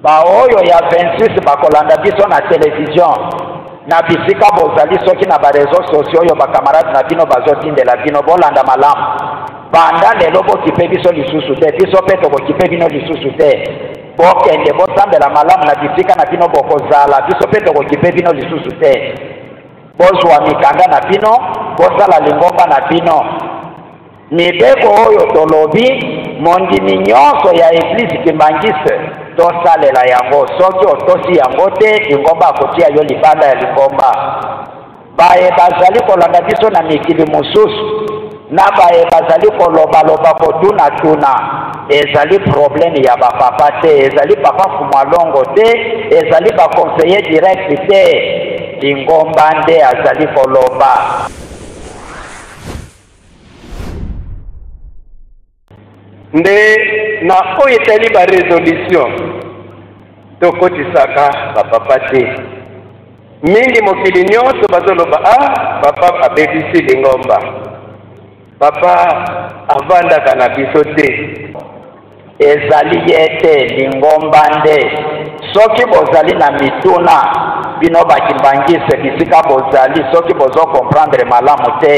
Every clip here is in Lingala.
ba oyo ya 26 bakolanda biso na télévision na bisika bozali soki na ba réseaux sociaux oyo ba camarade na bino bazotindela bino bolanda malamu banda lelo bokipe biso lisusu te biso pe tokokipe bino lisusu te bokende bosambela malamu na bisika na bino bokozala biso pe tokokipe bino lisusu te bozwa mikanda na bino bosala lingomba na bino mibeko oyo tolobi mondimi nyonso ya eglise Kimbangiste tosalela yango soki otosi yango te lingomba akotia yo libanda ya lingomba baye bazali kolanda biso na mikili mosusu na baye bazali kolobaloba kotuna ezali problème ya bapapa te ezali papa Fumalongo te ezali baconseiller direct te lingomba nde azali koloba. Nde na oyo etali ba résolution tokotisaka bapapa te mingi mokili nyonso bazoloba papa abebisi lingomba papa avandaka na biso te ezali ye te lingomba nde soki bozali na mituna bino Bakimbangiste bisika bozali soki bozo comprendre malamu te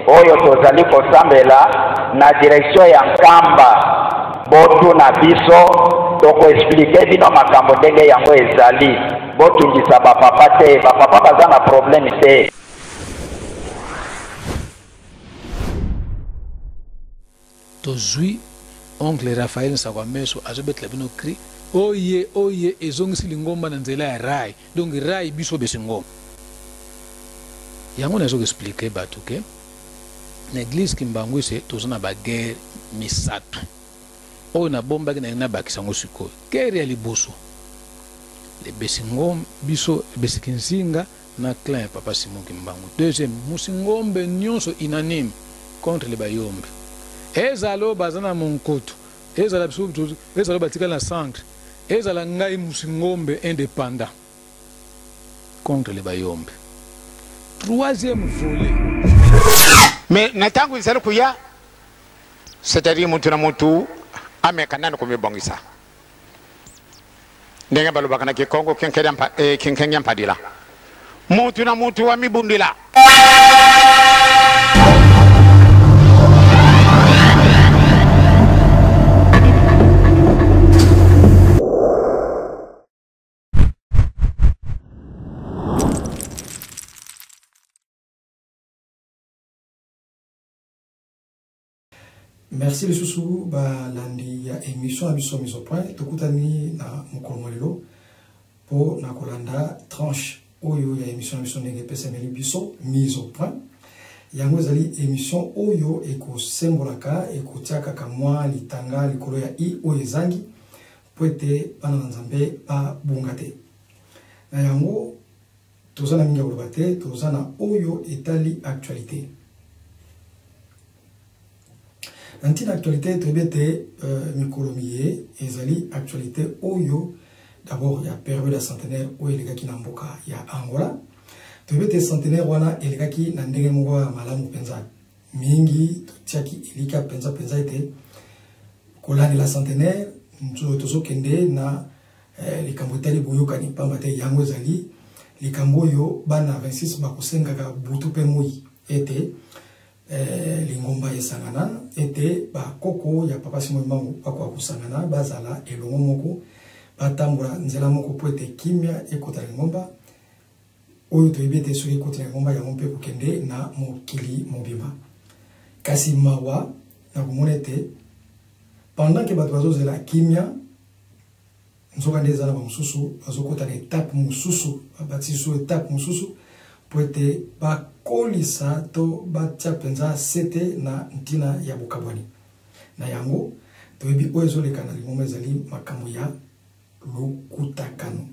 oyo tozali kosambela na direction ya nkamba botuna biso toko expliquer bino makambo ndenge yango ezali botungisa bapapa te bapapa baza na problème te. Tozwi oncle Raphaël Nsakwameso azobetela bino cri oye ezongisi lingomba na nzela ya rai donc rai biso besingoma yango nazo expliquer bato ke na église Kimbangwise tozana ba guerre misatu oyo na bomba na bakisango sikoyo guerre ya liboso le besingom biso besikinsinga na clan papa Simon Kimbangu. Deuxième musingombe nyonso inanime contre les bayombe ezalo bazana monkoto ezala biso ezalo batika na centre ezala ngai musingombe indépendant contre les bayombe. Troisième volet mais natangu izalo kuya c'est-à-dire mutu na mutu amekanana kumibongisa ndenge balobaka na Kikongo kinkenya mpadila mutu na mutu wa mibundila. Merci les sous landi ya émission à biso mise au point tokutani na mukomolelo pour na kolanda tranche oyo ya émission à biso ndenge pesa meli biso mise au point yango ezali émission oyo ekosembolaka ekotiaka kamwa litanga likolo ya i oyo ezangi po ete bana na Nzambe babunga te na yango tozana mingi ya koloba te tozana oyo etali actualité. Anti l'actualité trebete mikolomiye ezali actualité oyo d'abord il y a période centenaire où elegaki na mboka ya Angola trebete centenaire wana elegaki na ndenge moko ya malamu penza mingi totiaki elika penza ete kolani la centenaire tozo kende na likambo etali boyokani pamba te yango ezali likambo oyo bana 26 bakosengaka butu pe moi ete lingomba esangana ete ba koko ya papa Simon Kimbangu bakwa kusangana bazala elongo moko batambola nzela moko po ete kimia ekota lingomba oyo toyebete soki ekota lingomba yango mpe kokende na mokili mobima kasi mawa na komona ete pendant que bato bazozela kimia nzoka nde ezala bamosusu bazokota na etape mosusu babatiso etape mosusu po ete bakolisa to batia penza sete na ntina ya bokabwani na yango toyebi oyo ezoleka na lingomba ezali makambo ya lukutakano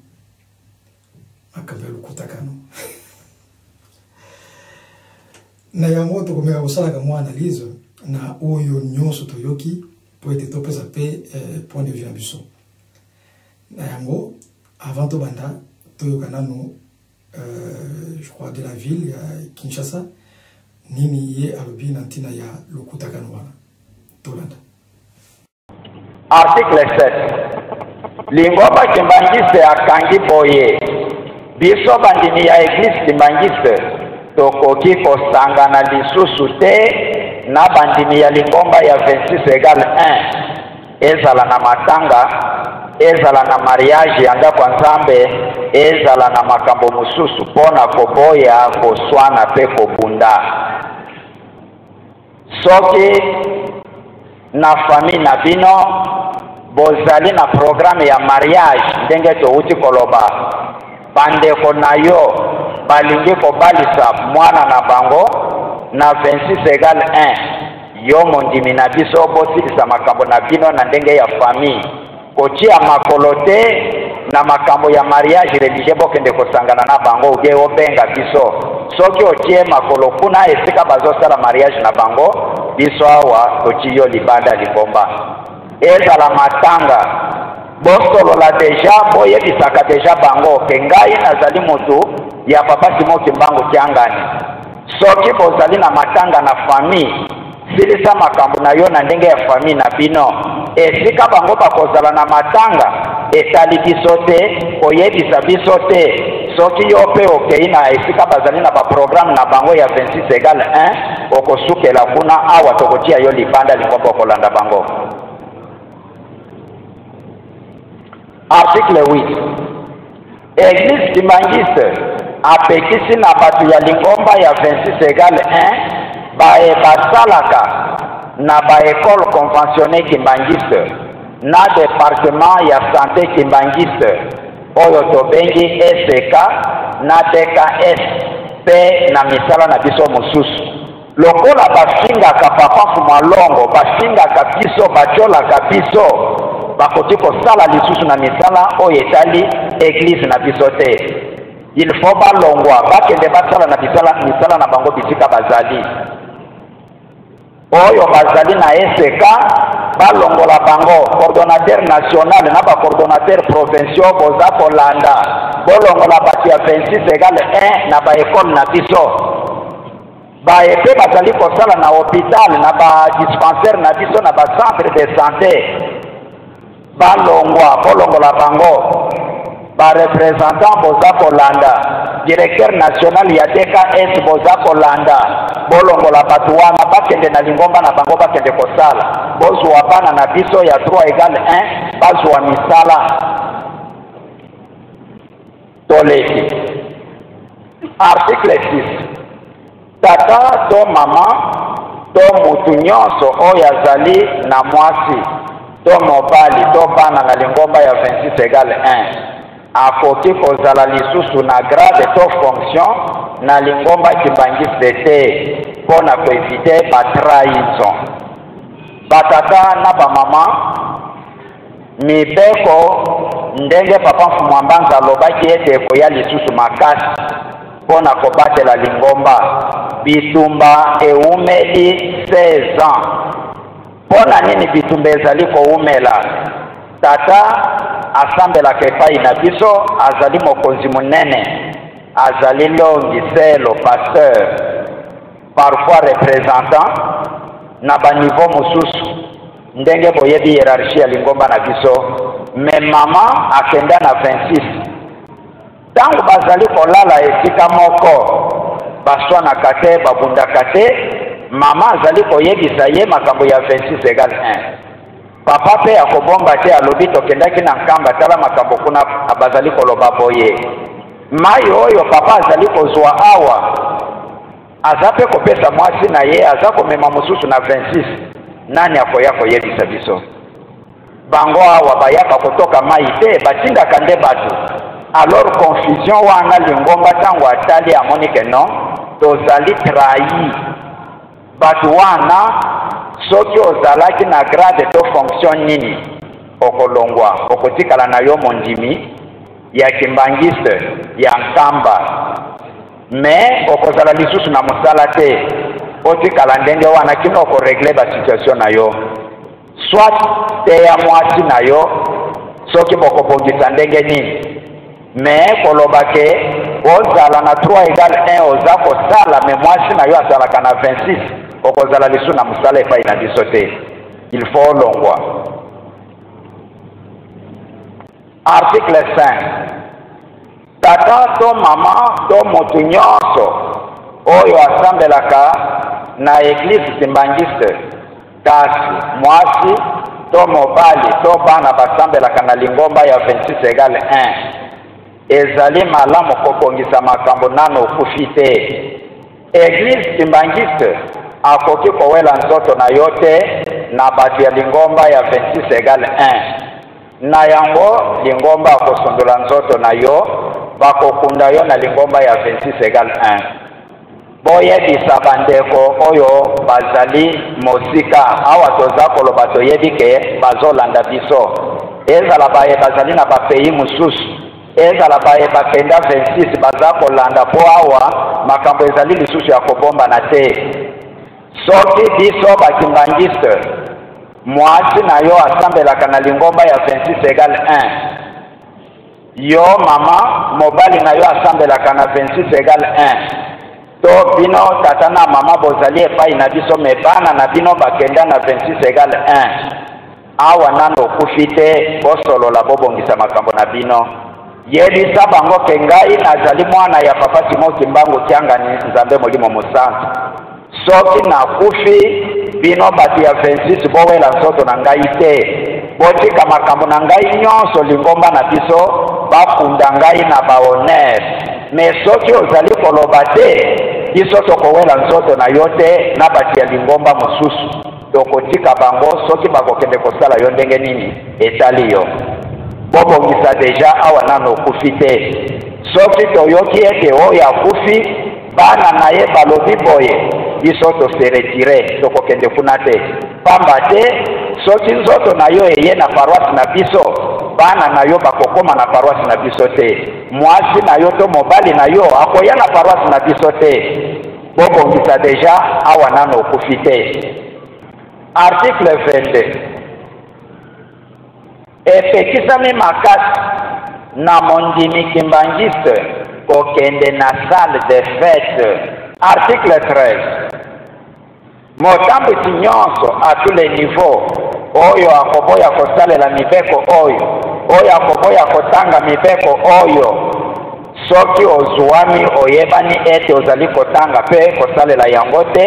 na yango tokomeka kosalaka mwa analyse na oyo nyonso toyoki po ete topesa pe point de vue ya biso na yango avant tobanda toyoka nano je crois de la ville ya Kinshasa nini ye alobi na ntina ya lukutakano wana tolanda. Article 7 lingomba kimbangise akangi boye biso bandimi ya eglise kimbangise tokoki kosangana lisusu te na bandimi ya lingomba ya 26 égale 1 ezala na matanga ezala na mariage ya ndako ya Nzambe ezala na makambo mosusu mpona koboya koswana mpe kobunda. Soki na famille na bino bozali na programme ya mariage ndenge touti koloba bandeko na yo balingi kobalisa mwana na bango na 26 égale 1 yo mondimi na biso bosilisa makambo na bino na ndenge ya famille kotia makolo te na makambo ya mariage religieux bokende kosangana na bango uge obenga biso soki otie makolo kuna esika bazosala mariage na bango biso awa toki yo libanda lingomba ezala matanga bosolola deja boyebisaka deja bango ke ngai nazali motu ya papa Simon Kimbangu Kiangani. Soki bozali na matanga na famille silisa makambo na yo na ndenge ya famille na bino esika bango bakozala na matanga etali biso te koyebisa biso te soki yo mpe okei na esika bazali na baprogramme na bango ya 26 égale 1 okosukela kuna awa tokotia yo libanda lingomba okolanda bango. Article 8. Église Kimbangiste apekisi na batu ya lingomba ya 26 égale 1 bae basalaka na baekole conventionnée Kimbangiste na département ya santé Kimbangiste oyo tobengi SK na DKS pe na misala na biso mosusu lokola basingaka papa Fumalongo basingaka biso bacholaka biso bakoti kosala lisusu na misala oyo etali église na biso te. Il faut balongwa bakende basala na misala na bango bisika bazali oyo bazali na SK balongola bango coordonnateur national na ba coordonnateur provincial boza kolanda bolongola bati ya 26 égale 1 na ba école na biso ba epe bazali kosala na hôpital na ba dispensaire na biso na ba centre de santé balongwa bolongola bango ba représentant boza kolanda directeur national ya DKS boza kolanda bolongola batu wana bakende na lingomba na bango bakende kosala bozwa bana na biso ya 3 égale 1 bazwa misala toleki. Article 6. Tata to mama to mutu nyonso oyo azali na mwasi to mobali to bana na lingomba ya 26 égale 1 akoki kozala lisusu na grade to fonction na lingomba Kimbangiste te mpona koevite batrahison. Batata na bamama mibeko ndenge papa Mfumwambanza alobaki ete ekoya lisusu makasi mpona kobatela lingomba bitumba eumeli 16 ans. Mpona nini bitumba ezali koumela? Tata asambelaka epai na biso azali mokonzi munene azali longi selo pasteur parfois représentant na baniveau mosusu ndenge boyebi hiérarchie ya lingomba na biso me mama akenda na 26 ntango bazali kolala esika moko baswanaka te babundaka te mama azali koyebisa ye makambo ya 26 égale 1 papa pe akobomba te alobi tokendaki na nkamba tala makambo kuna bazali koloba boye mai oyo papa azali kozwa awa aza pe kopesa mwasi na ye aza komema mosusu na 26 nani akoya koyebisa biso bango awa bayaka kotoka mai te batindaka nde batu alors confusion wana lingomba ntango atali amoni ke non tozali trahi batu wana soki ozalaki na grade to fonction nini okolongwa okotikala na yo mondimi ya Kimbangiste ya nkamba me okozala lisusu na mosala te otikala ndenge wana kino okoregle basituation na yo soit te ya mwasi na yo soki bokobongisa ndenge nini me koloba ke ozala na 3 égale 1 oza kosala me mwasi na yo azalaka na 26 okozala lisusu na mosala epai na biso te. Il faut olongwa. Article 5. Tata to mama to motu nyonso oyo asambelaka na eglise simbangiste kasi mwasi to mobali to bana basambelaka na lingomba ya 26 égale 1 ezali malamu kokongisa makambo nano okufi te. Eglise simbangiste akoki kowela nzoto na yo te na bato ya lingomba ya 26 égale 1 na yango lingomba akosundula nzoto na yo bakokunda yo na lingomba ya 26 égale 1. Boyebisa bandeko oyo bazali mosika awa toza koloba toyebi ke bazolanda biso ezala baye bazali na bapeyi mosusu ezala baye bakenda 26 baza kolanda po awa makambo ezali lisusu ya kobomba na te. Soki biso bakimbangiste mwasi na yo asambelaka na lingomba ya 26 égale 1 yo mama mobali na yo asambelaka na 26 égale 1 to bino tata na mama bozali epai na biso me bana na bino bakenda na 26 égale 1 awa nano okufi te bosolola bobongisa makambo na bino. Yebisa bango ke ngai nazali mwana ya papa Timoti Mbangu Tiangani Nzambe Molimo Musantu. Soki nakufi bino bato ya 26 bowela nzoto na ngai te botika makambo na ngai nyonso lingomba na biso bakunda ngai na bahoner. Me soki ozali koloba te biso tokowela nzoto na yo te na bato ya lingomba mosusu tokotika bango soki bakokende kosala yo ndenge nini etali yo. Bobongisa deja awa nano okufi te. Soki toyoki ete oyo akufi bana na ye balobi boye biso tose retire tokokende kuna te pamba te soki nzoto na yo eye na paroisse na biso bana na yo bakokoma na paroisse na biso te mwasi na yo to mobali na yo akoya na paroisse na biso te. Bobongisa deja awa nano okufi te. Article 22. Epekisami makasi na mondimi kimbangiste kokende na salle de fête. Article 13. Motambwisi nyonso à tous les niveaux oyo akoboya kosalela mibeko oyo akoboya kotanga mibeko oyo soki ozuwami oyebani ete ozali kotanga pe kosalela yango te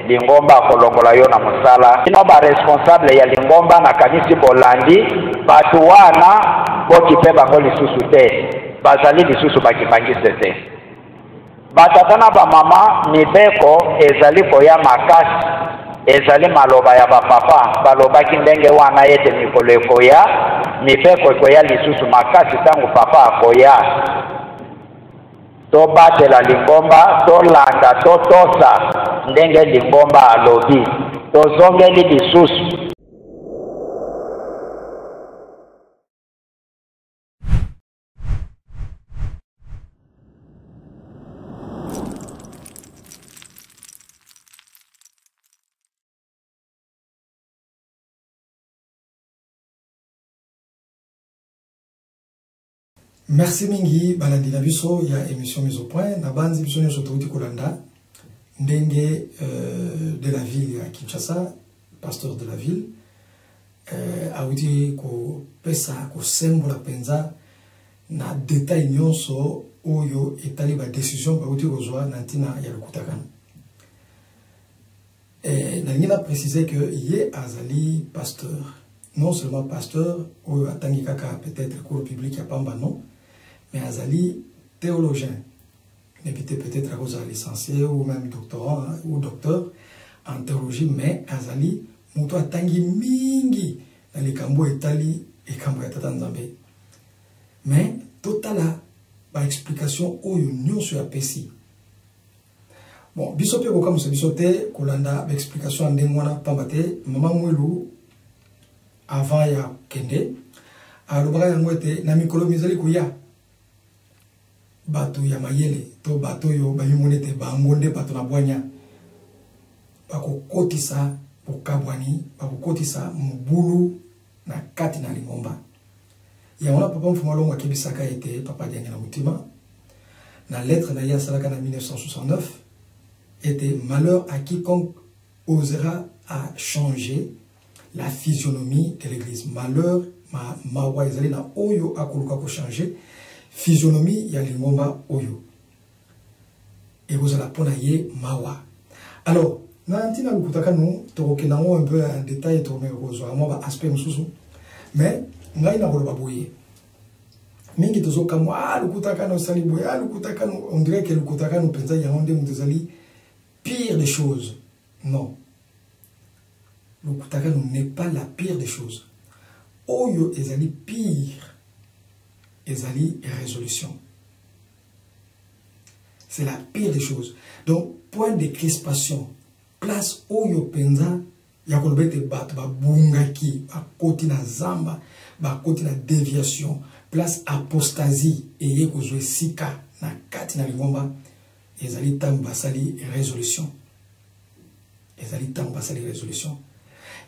lingomba akolongola yo na mosala. Bino baresponsable ya lingomba na kanisi bolandi bato wana bokipe bango lisusu te bazali lisusu bakibangise te. Batata na bamama mibeko ezali koya makasi ezali maloba ya bapapa balobaki ndenge wana ete mikolo ekoya mibeko ekoya lisusu makasi tangu papa akoya. Tobatela lingomba tolanda totosa ndenge lingomba alobi tozongeli lisusu. Merci mingi balandi na biso ya émission mise au point na banzi biso nyonso touti kolanda ndenge de la ville ya Kinshasa pasteur de la ville auti ko pesa ko sembola penza na détail nyonso oyo etali ba décision ba auti kozwa na ntina ya lokutakana. Na ngina préciser que yé azali pasteur, non seulement pasteur oyo atangi kaka peut-être cours public ya pamba non, mais azali théologien, peut-être à cause de licencié ou même doctorant ou docteur en théologie, mais azali muto atangi mingi dans les kambo etali et kambo etata nzambe. Mais totala ba explication oyo nyonso ya pesi. Bon, bisope ko comme bisote kolanda ba explication ndenge wana pambate mama mwelu avant ya kende alobaka yango ete na mikolo mizali koya bato ya mayele to bato yo bayimonete bangonde bato na bwanya bakokotisa bokabwani bakokotisa mubulu na kati na lingomba ya wana papa mfumalongo akibisaka ete papa diange na mutima na lettre na ya salaka na 1969 était malheur à quiconque osera à changer la physionomie de l'église. Malheur, mawa ezali na oyo akoluka ko changer physionomie ya lingomba oyo ekozala pona ye mawa. Alors na ntina lukutaka no tokokenda ngo un peu en détail to me kozwa mo ba aspect mususu mais ngai na koloba boye mingi tozoka mo lukutaka no sali boye lukutaka no on dirait que lukutaka no penza ya onde mutezali pire des choses. Non, lukutaka no n'est pas la pire des choses. Oyo ezali pire ezali résolution. C'est la pire des choses. Donc point de crispation, place oyo penza ya kolobete bato ba bungaki ba koti na zamba ba koti na déviation, place apostasie eye kozwe sika na kati na lingomba ezali tango basali résolution. Ezali tango basali résolution.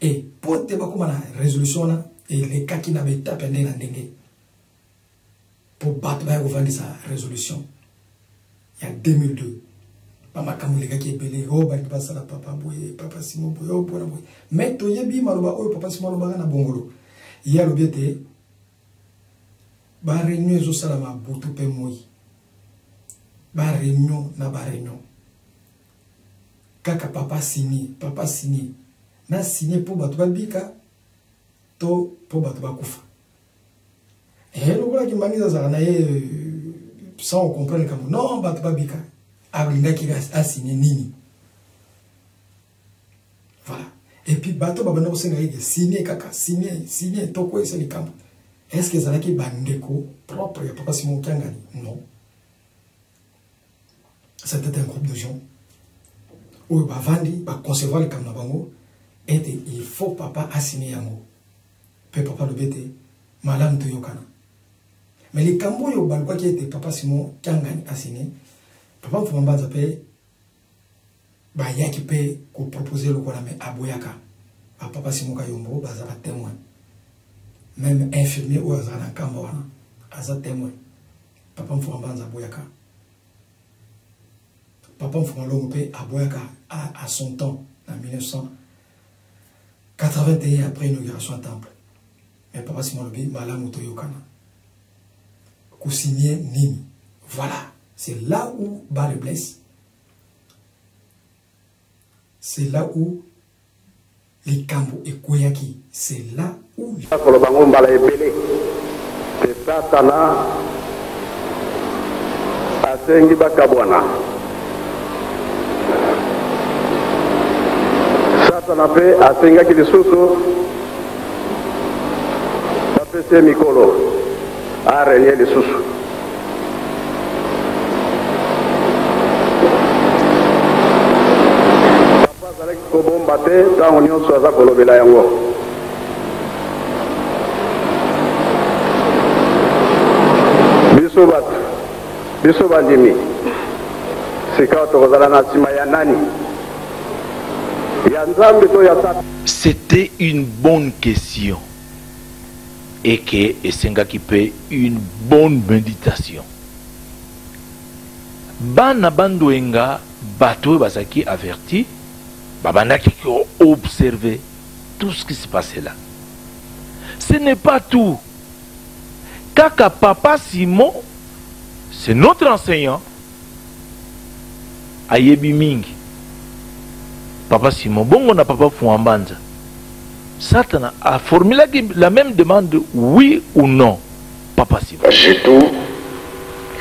Et pour te bakoma na résolution là et les cas qui n'avaient pas peine na ndenge pour battre ba ko sa résolution. Il y a 2002. Papa Kamulega qui est belé, oh, bah, il passe à la papa boye, papa Simon boye, oh, boye, boye. Mais to yebi maroba, oh, papa Simon loba na bongolo. Il y a le biete, ba réunion zo salama butu pe moi. Ba réunion na ba réunion. Kaka papa signé. Na signé pour batu ba bika, to pour batu ba kufa. Et le gars qui m'a mis dans un sans comprendre comme non, batu ba bika. Ablinga qui a signé nini. Voilà. Et puis bateau babana ko senga yeke signé kaka signé toko esa li kampo. Est-ce que ça qui bandeko propre ya papa Simon Kiangani? Non. C'était un groupe de gens où ba vandi ba concevoir le kamna bango et il faut papa a signé yango. Pe papa le bete malam to yokana. Mais les kambo yo balwa qui était papa Simon Kiangani a signé. Papa Fumamba zape ba yaki pe ko proposer le kola mais aboyaka papa Simon Kayombo bazaba témoin même infirmier ou azana kamba wana aza témoin papa Fumamba zaboyaka papa Fumamba pe aboyaka à son temps en 1981 après l'inauguration du temple mais papa Simon Lobi malamu to yokana ko signer nini. Voilà. C'est là où bas le blesse. C'est là où les Kambo et Koyaki. C'est là où. C'est Satana asengi bakabwana. Satana pe asenga ki lisusu bapese mikolo arenye lisusu. Kobombate tango nyonso aza kolobela yango. Biso bandimi sika tokozala na nsima ya nani ya nzambe to ya Satan. C'était une bonne question et que esengaki pe une bonne méditation. Bana bandoenga bato bazaki averti. Babana qui ont observé tout ce qui se passait là. Ce n'est pas tout. Kaka papa Simon, c'est notre enseignant. Ayebi mingi. Papa Simon, bon on a papa Fouambanza. Satan a formulé la même demande, oui ou non. Papa Simon. J'ai tout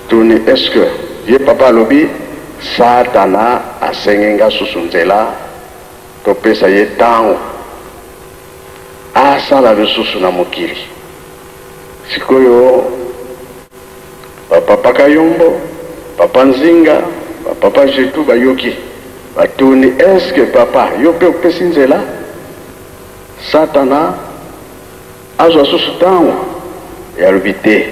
tourné. Est-ce que ye papa lobi Satana a sengenga susunzela topesa ye tango asala lisusu na mokili sikoyo papa Kayombo papa Nzinga papa Jetu bayoki batuni est-ce que papa yo pe opesi nzela Satana azwa susu tango yalobi te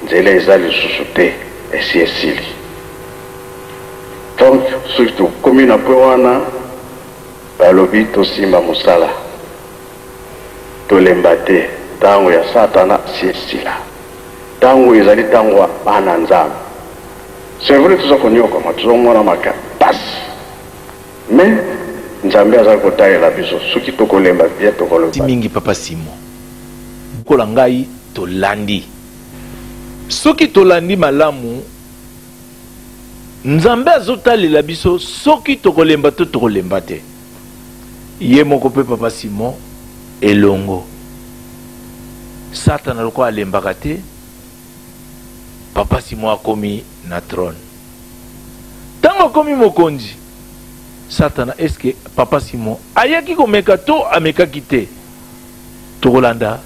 nzela eza lisusu te esi esili. Donc surtout commune apres wana balobi tosimba musala tolemba te tango ya Satana siesila tango ezali tango bana nzambe. C'est vrai tout ça qu'on y a comme tout le monde a marqué passe mais nzambe aza kotaela biso soki tokolemba bien tokolo timingi papa Simon lokola ngai tolandi. Soki tolandi malamu Nzambe azotalela biso soki tokolemba to tokolemba te. Ye moko pe Papa Simon elongo. Satan alikuwa alembaka te. Papa Simon akomi na trône. Tango akomi mokonzi, Satan eske Papa Simon ayaki komeka to ameka kite. Tokolanda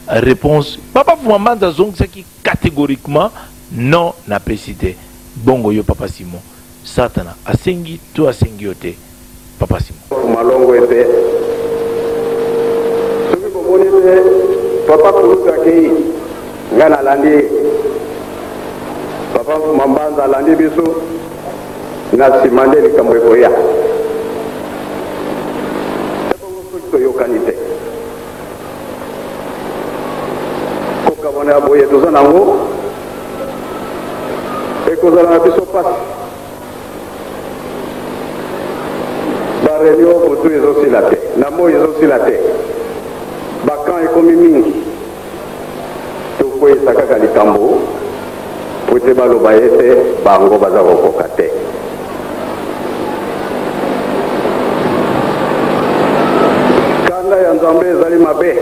réponse Papa Fumambanza zongisaki catégoriquement non na pesite. Bongo yo Papa Simon. Satana asengi to asengi yote Papa Simon. Malongo ete. Soki komoni te Papa Kuluka kei ngana landi. Papa Fumambanza landi biso na simande likambo ekoya. Ebongo soki toyokani te. Kokabona boye toza nango. Ekozala na biso pasi. Bareunion motu ezosila te. Na moi ezosila te. Bakan ekomi mingi. Tokoyesa kaka likambo po ete baloba ete bango baza kokoka te. Kanda ya Nzambe ezali mabe.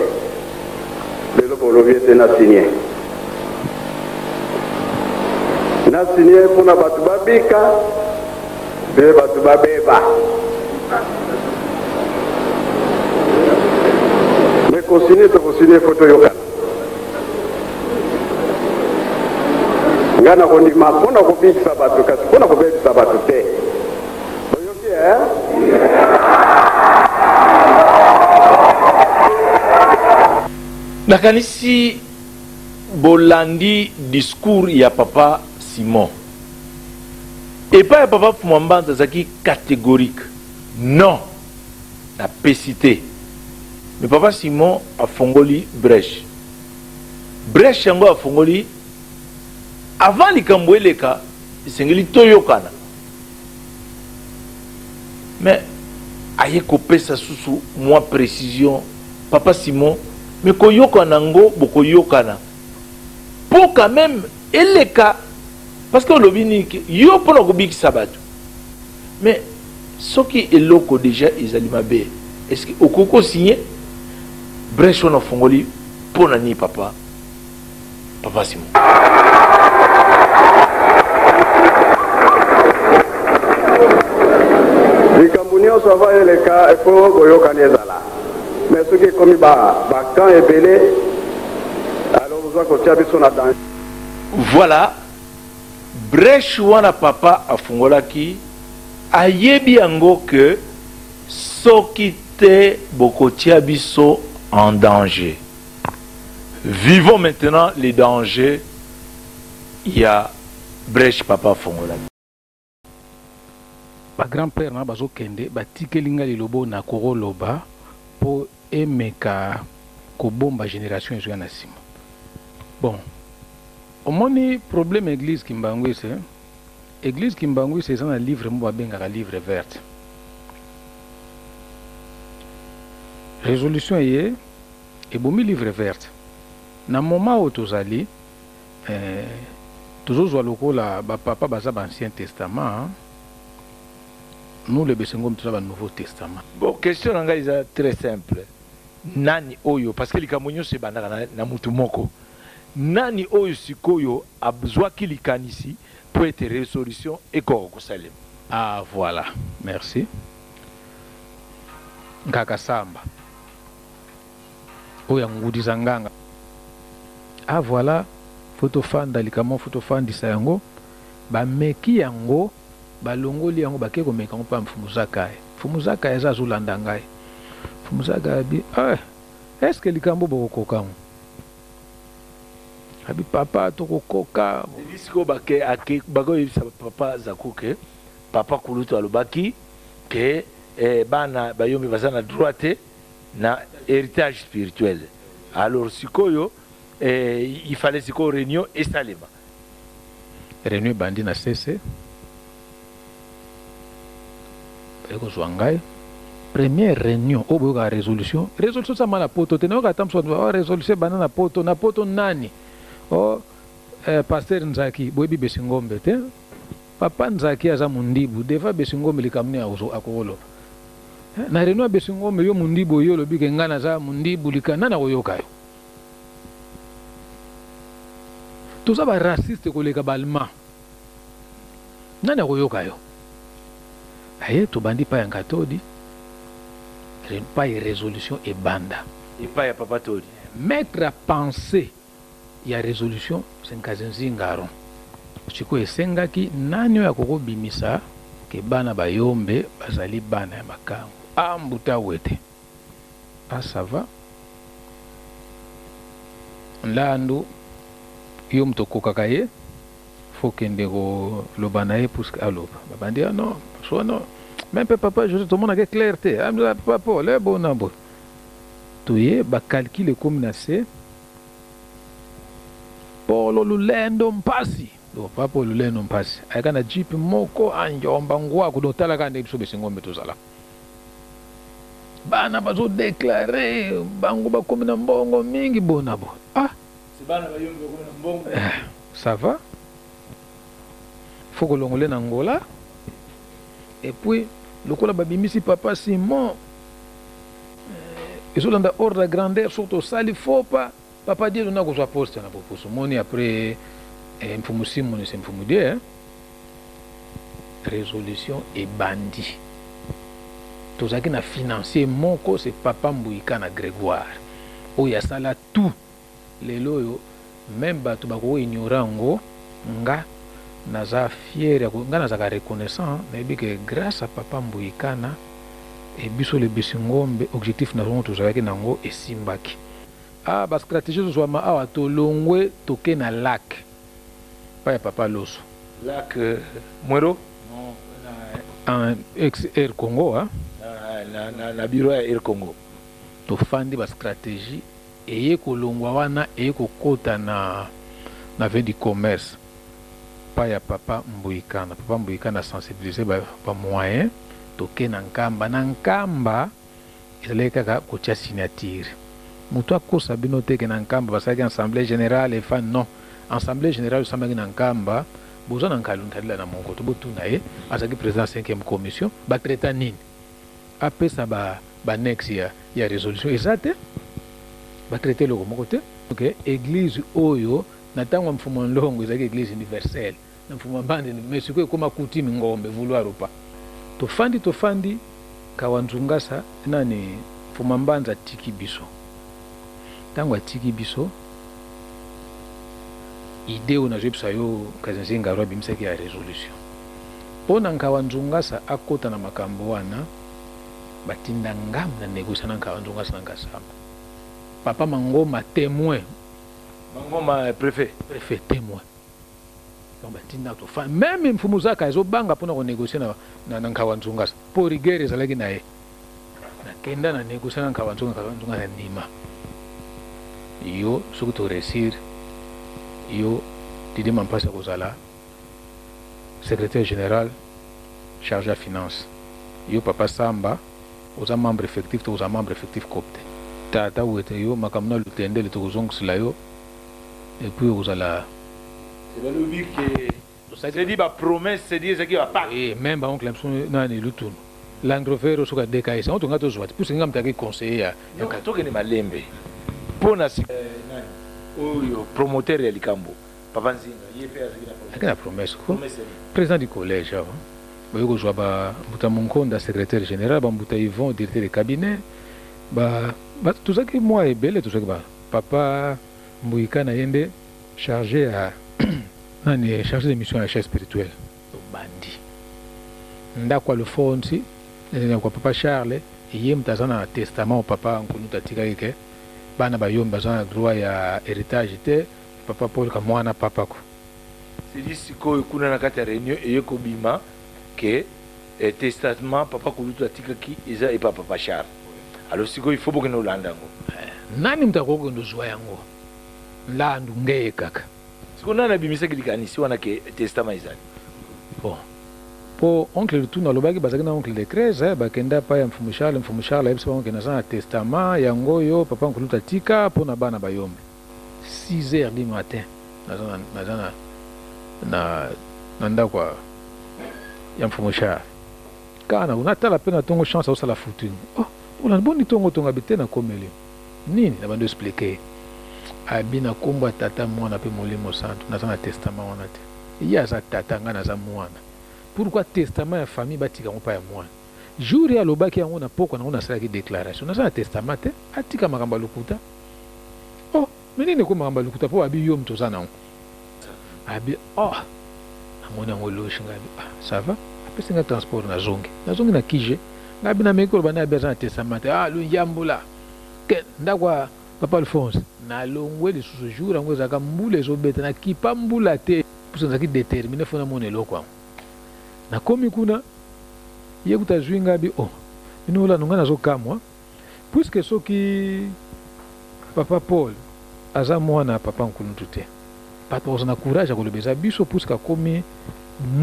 Lelo bolobi ete na signe. Na signe pona batu babika be batu babeba. Me kosine to kosine foto yoka. Ngana kondima pona kubikisa batu kasi pona kubikisa batu te. Boyoki Nakanisi bolandi discours ya Papa Simon. Et pas Papa Fumambanza zaki catégorique. Non. La pécité. Mais Papa Simon a fongoli brèche. Brèche yango a fongoli avant likambo eleka sengeli toyokana. Mais aye kopesa susu moi précision Papa Simon mais koyokana ngo bokoyokana. Pour quand même eleka parce que le binique yo pona kobiki sabatu. Mais ce qui est loco déjà ils alimabe. Est-ce que okoko signé brèche on a fongoli pona ni Papa Simon. Likambo ça va eleka epo boyokana ezala. Mais ce qui est comme quand est belé, alors vous avez son danger. Voilà, brèche wana Papa afungolaki ayebi yango que soki te bokotia biso en danger. Vivons maintenant les dangers. Il y a brèche Papa afungolaki. Ba grand-père na bazo kende batikelinga lilobo na koroloba po emeka kobomba génération ezo na sima. Bon, omoni problème église Kimbangwise. Église Kimbangwise c'est un livre mo babengaka livre verte. Résolution est ebomi livre verte. Na moment où tozali tozozwa lokola ba papa baza ba Ancien Testament. Nous le besengom tout ça Nouveau Testament. Bon, question est très simple. Nani oyo parce que likamonyo se bandaka na mutu moko. Nani oyo sikoyo abzwa kilikanisi pour être résolution et kosalem. Ah voilà, merci. Ngaka samba. Oya ngudi zanganga. Ah voilà, photo fan dalikamo photo fan disayango ba meki yango balongoli yango bakeko meka ngo pa mfumuzaka. Fumuzaka eza zulanda ngai. Fumuzaka bi est-ce que likambo bokoka ngo? Abi papa tokokoka. Disiko bake ake bako yebisa papa zakuke papa kulutu alobaki que bana bayomi bazana droite na héritage spirituel. Alors sikoyo il fallait siko réunion et salema. Réunion bandi na cesse. Eko zwangai première réunion au bout de la résolution ça m'a la poto te na ka résolution banana poto na poto nani pasteur Nzaki boyebi Besingombe te papa Nzaki aza mundibu deva Besingombe likamni akolo na réunion Besingombe yo mundibu yo lobi ke ngana za mundibu likana na koyoka yo tout ça ba raciste koleka balma nani koyoka yo aye to bandi pa yankatodi pas une résolution et banda. Et pas ya papa Todi. Mettre à penser il y a résolution c'est un kazenzi ngaro. Chiko esenga ki nanyo ya koko bimisa ke bana bayombe bazali bana ya makango. Ambuta wete. Ah ça va. Lando yo mtoko kakaye faut kende go lobanaye puisque aloba. Babandi non, so non. Même papa, je tout le monde a clarté. Papa, le bon nabo. Tu es, calcule comme nassé. Pour le lendo mpasi. Papa, pour le lendo mpasi. Aka na jeep moko anjo mbangwa kudotala kande biso Besingombe tozala. Bana bazo déclarer bango ba comme na mbongo mingi bonabo. Ah, c'est bana ba yombe comme na mbongo. Ça va? Faut que l'ongole na Angola. Et puis le coup babimisi papa Simon ils sont dans ordre de grandeur surtout ça il faut pas papa dit on a que poste na poposo moni après mfumu Simon c'est mfumu dia résolution et bandi tout ça qui na financier moko c'est papa Mbuyika na Grégoire où il y a ça là tout les loyo même bato bako ignorango nga naza fier nga naza reconnaissant mais que grâce à papa Mbuyikana et biso le Besingombe objectif na zongo tozalaki nango esimbaki ah ba stratégie zo ma awa to longwe toke na lac pa ya papa Loso lac Mwero non en ex Air Congo hein na bureau ya Air Congo to fandi ba stratégie eye kolongwa wana eye kokota na veille du commerce pas ya papa Mbuyikana sensibiliser ba moyen toke na nkamba ezalaki kaka kotia signature moto akosa bino teke na nkamba basalaki assemblée générale efa non assemblée générale osambaki na nkamba boza na nkalunkalila na mongo to botuna ye azalaki président 5e commission batraita nini apesa banexe ya résolution eza te batraite eloko moko te ok église oyo na ntango mfumo ndongo ezalaki église universelle na mfumo mbandi mais sikoyo ekoma kutimi ngombe vouloir ou pas tofandi kawanzungasa nani mfumo mbanza tiki biso ntango atiki biso idée oyo nazwi biso yo kazenzi ngaro abimisaki ya résolution mpona nkawanzungasa akota na makambo wana batinda ngamu na négocia na nkawanzungasa na nkasamba papa Mangoma témoin Mangoma préfet témoin donc batinda tofa même mfumu zaka ezobanga mpona konégocier na nkawanzungasa po rigueur ezalaki na ye nakenda na négocier na nkawanzungasa na ndima yo soki toréussir yo Didi Mampasi kozala secrétaire général chargé à finance yo papa Samba oza membre effectif to oza membre effectif copte tata wete yo makamna lutende le tozongusila yo et puis ozala c'est le but que c'est dit ba promesse c'est dit ce qui va pas et même ba oncle Lamson nani lutunu Land Rover soka DKS on tonga to zwati pusi ngam taki conseiller ya katoke ni malembe pona si oyo promoteur ya likambo papa Nzinga yepe akina promesse ko président du collège avant bayoko zwa ba Mbuta Munkonda secrétaire général ba Mbuta Yvon directeur de cabinet ba tout ça que moi est belle tout ça que ba papa Mbuyikana yende chargé à nani chargé de mission à la chaire spirituelle bandi ndakwa le fonsi kwa papa Charles yeye mtazana testament au papa nkunuta tikake bana bayomba bazana droit ya héritage te papa Paul ka mwana papa ko c'est dit sikoyo kuna na kati ya réunion eyeko bima que testament papa kulutu atikaki eza epa papa Charles alors sikoyo il faut bokena olanda ngo nani mtakoko ndo zwa yango landu ngeye kaka siko nana bimisaki likanisi wana ke testament ezali bon po oncle tout na lobaki bazaki na oncle de 13 bakenda pa ya mfumushala yebisa oncle na sana testament yango yo papa nkuluta tika po na bana bayombe 6h du matin na ndako ya mfumushala kana unatala pe na tongo chance osala footing ona boni tongo tonga bite na komeli nini na bando expliquer abina komba tata mwana pe molimo santo na sana testament wana te iya za tata nga na za mwana. Pourquoi testament ya famille batika ngo pa ya mwana? Jour ya lobaki yango na poko na ngona sala ki déclaration. Na za testament te atika makamba lukuta. Oh, menine ko makamba lukuta po abi yo mtoza na ngo. Abi amona ngo loshinga abi. Ça va? Apesi nga transport na zongi. Na zongi na kije. Ngabi na meko bana besoin testament. Lu yambula. Ke ndakwa Papa Alphonse na longwe le sous jour ngo zaka mbule zo beta na kipa mbula te. Puso nzaki déterminer fona monelo kwa. Na komi kuna ye kutazwinga bi inola nongana zo kamwa puisque soki papa Paul aza mwana papa nkuluntu te pato na courage akolobeza biso puisque komi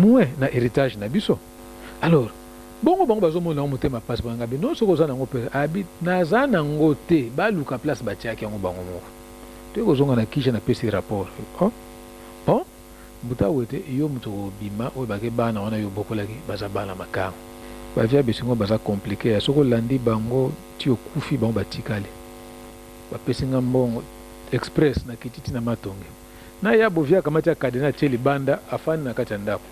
moins na héritage na biso alors bongo bazomona ngo motema passe banga bi non soko za nango pe abi naza nango te baluka place batiaki yango bango moko te kozonga na kisha na pesi rapport buta wete yo muto bima o bake bana wana yo bokolaki baza bana makango bavia besingo baza compliqué ya soko landi bango ti okufi bango batikali bapesinga mbongo express na kititi na matonge na ya bovia kamati ya kadena cheli banda afani na kati ya ndako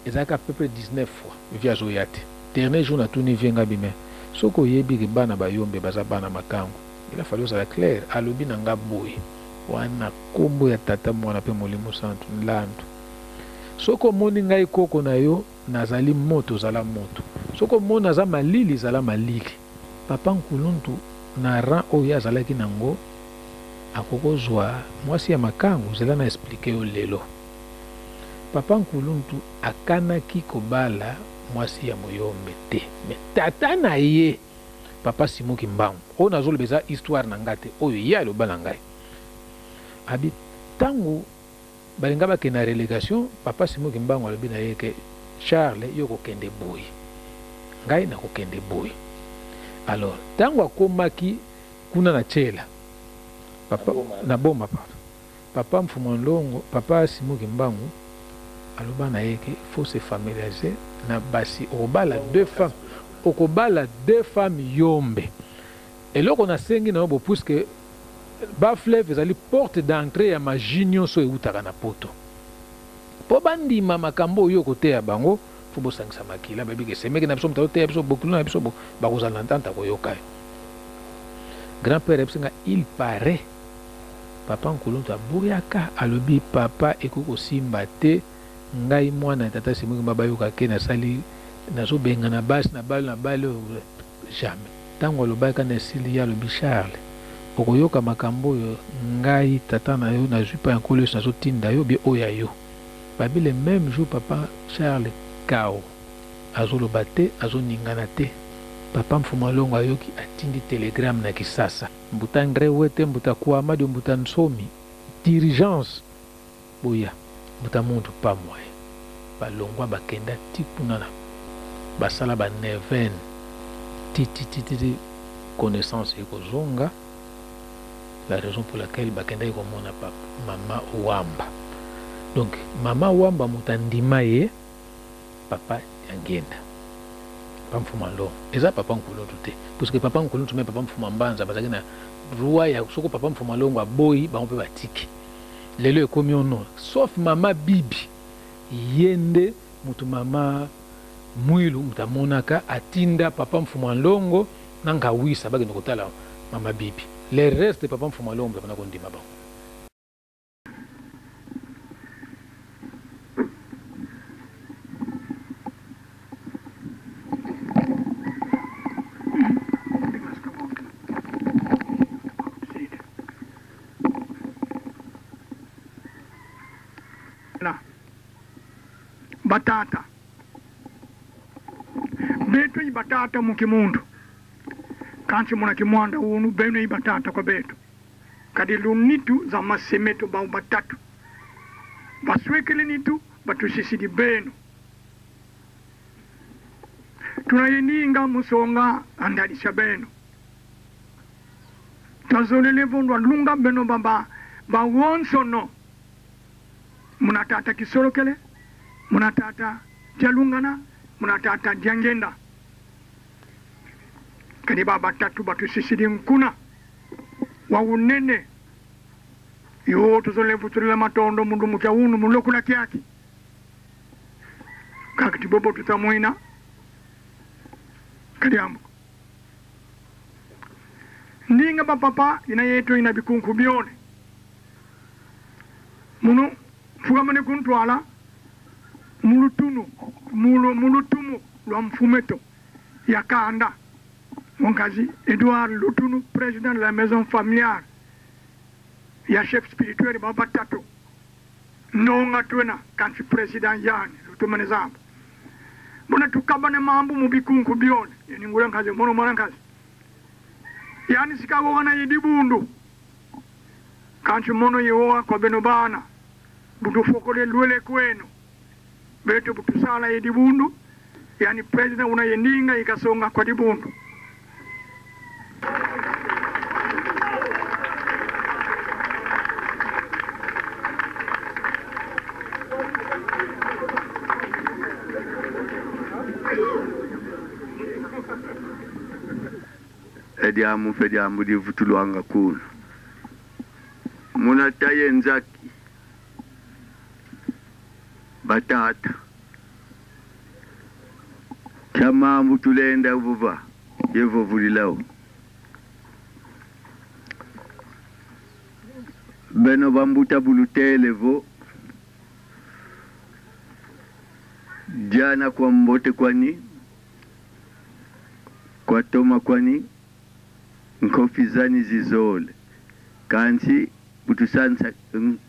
ezaka pepe 19 fois via zo yate dernier jour na tuni vienga bime soko yebi bana bayombe baza bana makango il a fallu ça clair alobi na nga boy wana kombo ya tata mwana pe molimo santo nlandu soko moni ngai koko na yo nazali moto zala moto soko mona za malili zala malili papa nkuluntu na ran oyo azalaki nango akokozwa mwasi ya makangu zela na expliquer yo lelo papa nkuluntu akanaki kobala mwasi ya moyombe te me tata na ye papa Simoki Mbangu oyo nazolobeza histoire na ngate oyo ye alobala ngai abi tangu balinga bakenda relégation papa Simoki Mbangu alobi na ye ke Charles yo kokende boy ngai na kokende boy alors tangu akomaki kuna na chela papa na boma papa Mfumandongo papa Simoki Mbangu aloba na ye ke faut se familiariser na basi okobala deux femmes yombe eloko na sengi na bo puisque ba fleuve ezali porte d'entrée ya majinyo so eutaka na poto po bandima makambo oyo kote ya bango fo bosangisa makila babike semeki na biso mutaote ya biso bokulu na biso bakozala ntanta koyoka grand-père ebisinga il paraît papa nkuluntu aburiaka alobi papa ekokosimba te ngai mwana tata Simoki babayoka ke nasali nazobenga na basi na bale jamais ntango alobaka na esili ya alobi Charles okoyoka makambo oyo ngai tata na yo nazwi pa yankolo yoso nazotinda yo bie oyo ya yo babi le même jour papa Charles kao azoloba te azoningana te papa Mfumalongo ayoki atindi telegramme na Kisasa mbuta ngre wete mbuta kuamadi mbuta nsomi dirigence boya mbuta muntu pa moye balongwa bakenda tipunana basala ba neven titi connaissance ekozonga la raison pour laquelle bakenda ekomona papa mama Wamba donc mama Wamba mutandima ye papa yangenda papa Mfumalongo eza papa Nkuluntu te parce que papa Nkuluntu me papa Mfumambanza bazaki na roi ya soko papa Mfumalongo aboyi bango pe batiki lelo ekomi ono sauf mama Bibi yende mutu mama Mwilu mutamonaka atinda papa Mfumalongo nanga wisa bagenda kotala mama Bibi le reste de papa Mfumalongo mutapana kondima bango. Batata beto i batata mu kimundu kansi muna kimwanda unu beno i batata kwa beto kadi lunitu za masemeto ba batatu baswekele nitu batusisidi beno tunayininga musonga andalisha beno tazolele vondwa lunga beno baba ba wonsono munatata kisorokele munatata jalungana munatata jangenda kadi baba tatu batu sisidi nkuna wa unene yo tuzole futurila matondo mundu mutaunu mulokula kiaki kakati bobo tutamuina kadi ambo ndinga bapapa ina yetu ina bikunku bione munu fugamane kuntwala mulutumu lwa mfumeto ya kanda monkazi Edouard Lutunu, président de la maison familiale ya chef spirituel baba tatu nonga twena kansi président yani lutumane zambo mbona tukabane mambo mubikunku bione yani ngula nkazi mono mwana nkazi yani sikago wana yidibundu kansi mono yewa kwa beno bana budu fokole luele kwenu beto butusala yidibundu yani president una yendinga ikasonga kwa dibundu ediamu fediamu di vutuluanga kuna muna taye nzaki batata chamambu tulenda vuva yevo vulilao beno bambuta bulutele vo jana kwa mbote kwani kwa toma kwani nkofizani zizole kansi butusansa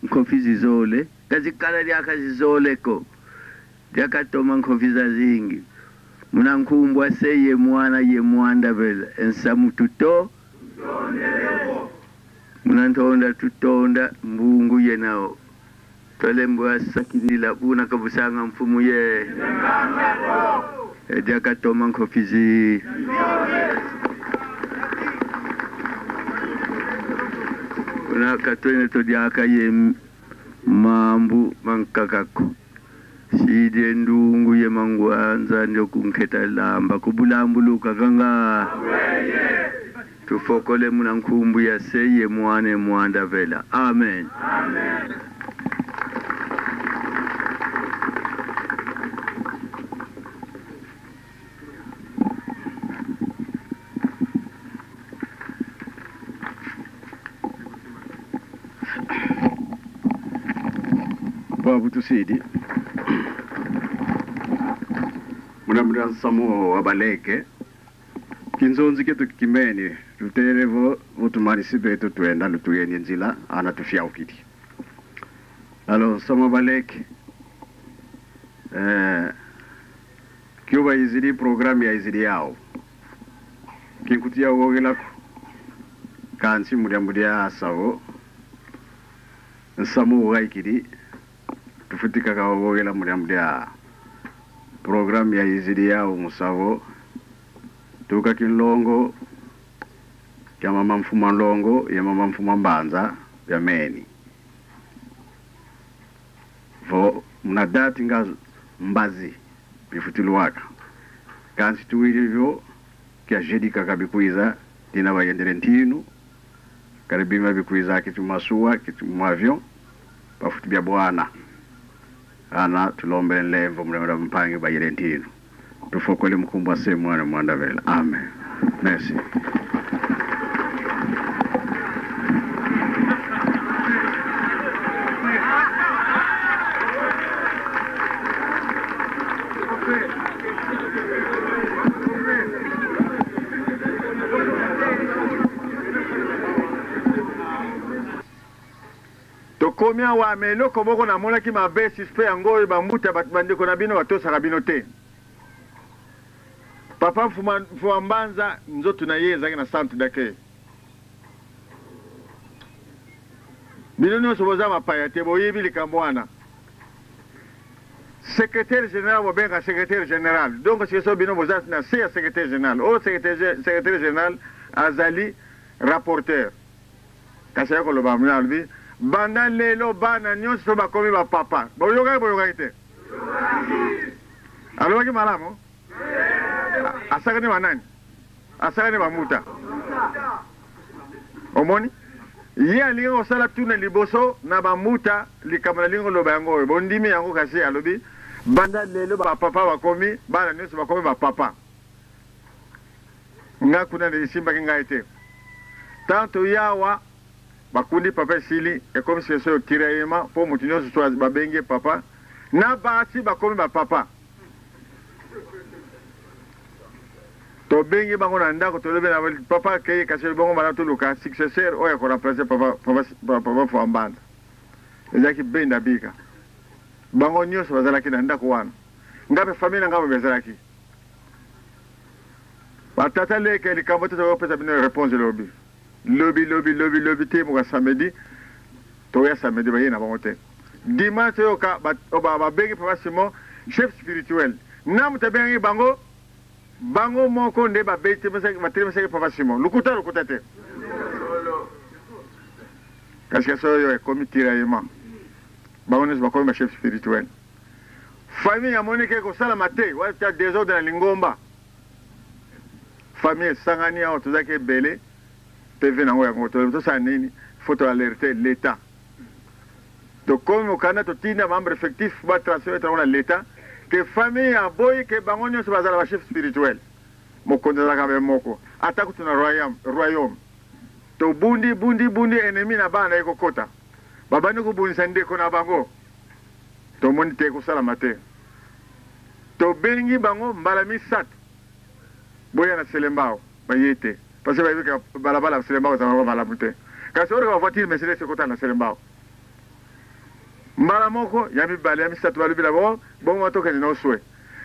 nkofi zizole kazikala lyaka zizole ko lyakatoma nkofiza zingi muna nkumbwa seye mwana ye mwanda vela ensamu tuto muna ntonda tutonda mbungu ye nao tolembo sakilila buna kabusanga mfumu ye lyakatoma nkofizi na katwene to diaka ye mambu mankakako side ndungu ye mangwanza ndio kunketa lamba kubulambuluka kanga tufokole muna nkumbu ya seye mwane mwanda vela amen amen. Babu tusidi muna samu wabaleke kinzonzi ketu kimeni luterevo utumarisi betu tuenda lutuyeni nzila ana tufia ukiti alo samu wabaleke kiuba izidi programu ya izidi yao kinkutia uogilako kansi mudia asawo samu ugaikidi tufutika kawogela mudia program ya izidi yao musavo tuka kilongo ya mama mfuma longo ya mama mfuma mbanza ya meni vo mnadati nga mbazi bifutiluwaka kansi tuwili vyo kia jedika kabikuiza tina bayendere ntinu karibima bikuiza kitu masuwa kitu mwavyo bafutibia bwana ana tulombe levo mremera mpangi bayire ntinu tufokole mkumbwa se mwana mwanda vela amen merci tokomia wa meloko moko na mona ki mabe suspect yango bambuta bandeko na bino batosaka bino te papa mfuma mbanza nzoto na ye ezalaki na centre d'accueil bino nyonso boza mapaya te boyebi likambo wana secrétaire général ou bien secrétaire général. Donc, c'est ça, bino, vous êtes secrétaire général. Au secrétaire général, Azali, rapporteur. Kasi yako lo bamuna albi. Banda lelo bana nyonso to bakomi ba papa. Boyoga ite. Alo ki malamo? Asaka ni manani? Asaka ni bamuta. Omoni? Ye alingo sala tuna liboso na bamuta likamana lingo lo bango. Bondimi yango kasi alobi. Banda lelo ba papa bakomi bana nyonso bakomi ba papa. Nga kuna ni simba kinga ite. Tanto yawa bakundi papa sili comme c'est ça tirayema pour mutinyo so babenge papa na basi bakomi ba papa to bengi bango na ndako to lebe na papa kay kasi bango mala to luka successeur oya ko remplacer papa fambanda ezaki benda bika bango nyoso bazalaki na ndako wana ngabe famille ngabo bezalaki batata leke likambo to pesa bino réponse lobi Lobby, te mo samedi. Toya samedi ba yena ba mote. Dimanche yo ka ba bengi papa Simon chef spirituel. Nam te bengi bango moko nde ba bete mese papa Simon. Lukuta te. Kasi so yo e comité rayema. Bango ne ba ko chef spirituel. Famille ya Monique ko sala mate, wa ta désordre na Lingomba. Famille sangani ya otuzake bele. TV na ngoya ngoto to sa nini faut alerter l'état donc comme au Canada tina membre effectif va transférer dans l'état que famille a boy que bangonyo se bazala chef spirituel moko ndala ka moko ataku tuna royaume to bundi ennemi na bana eko kota babani ko bunisa ndeko na bango to moni te ko sala mate to bengi bango mbala misat boya na selembao bayete parce que balabala selembao za mala mute kasi ora voiture Mercedes ko tana selembao mbala moko ya mibale ya misatu balubi la bon moto ke no souhait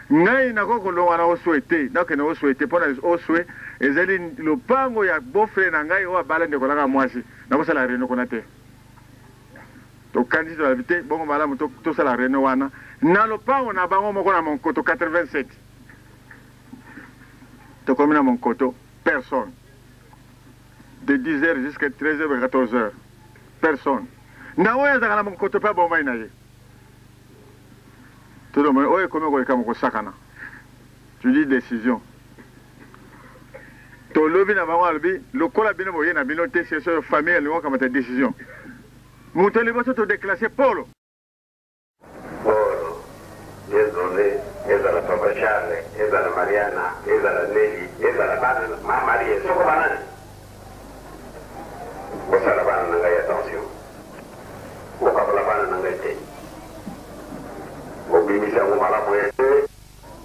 ngai na ko longa na osouhaité na ke no osouhaité pona osouhait ezeli lopango ya bofre na ngai o bala ndeko langa mwasi na ko sala reno kona te to candidat la vite bongo mala moto to sala reno wana na lopango na bango moko na Monkoto 87 to komina Monkoto personne de 10h jusqu'à 13h 14h personne na oya za kana Monkoto pa bomba inaye tout le monde oye comme ko kama ko sakana tu dis décision to lobi na bango albi lokola bino boye na bino te c'est sur famille le kama ta décision mutele boso to déclasser polo Désolé, esa la Papa Charles, esa la Mariana, esa la Nelly, esa la Mama Maria, soko banane. Bosa la bana nanga ya attention. Boka la bana nanga te. Bobi mi sa mo mala moye.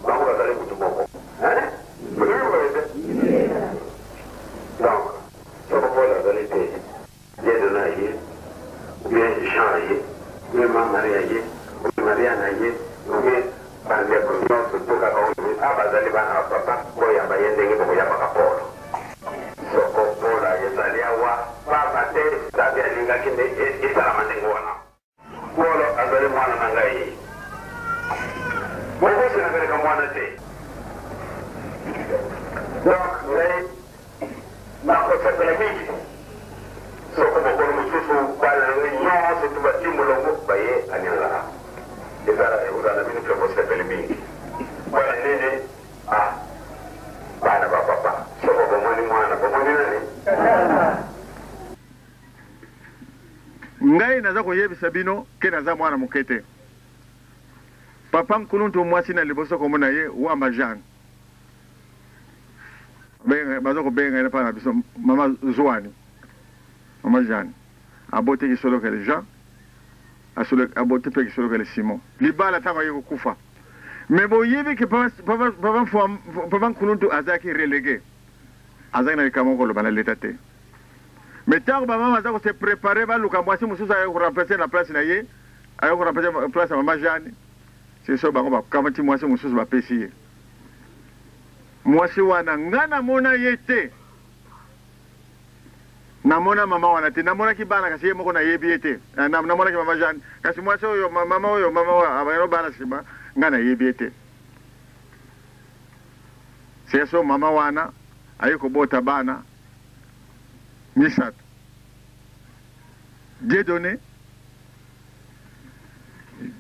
Bango ka tale mutu boko. Hein? Donc, soko pola dale te. Dia de na ye. Bien Jean ye. Bien Mama Maria ye. Bien Mariana ye. Nge bande production surtout ka ko abazali bana papa boya bayende ngi boya baka polo soko pola yezalia wa baba te tabi alinga kinde isala mandengo wana polo azali mwana nangai bobo sina bere ka mwana te donc ngai na ko sepele miki soko bobo mususu bala ngi nyo so tuba timulongo baye anyala usana bini kwa mosi pele mingi wala nene bana ba papa soko bomoni mwana bomoni nani ngai naza koyebisa bino ke naza mwana mokete papa nkuluntu mwasi na liboso komona ye wamba Jean baza kobenga ina pa na biso mama Zouani mama Jean abote kisolo kele Jean abote pe kisolo kele Simon libala tango yeko kufa mais bo yebi ke papa nkuluntu azaki relégué azaki na likamo ko lobana leta te mais tango mama azako se préparer ba luka mwasi mususu ayo remplacer na place na ye ayo remplacer place mama Jeanne c'est ça bango ba kamati mwasi mususu ba pesi ye mwasi wana ngana mona ye te namona mama wana te namona ki bana kasi ye moko na yebi ete namona ki mama Jeanne kasi mwasi oyo mama abayano bana sima nga na yebi ete seso mama wana aye kobota bana misatu Dieudonné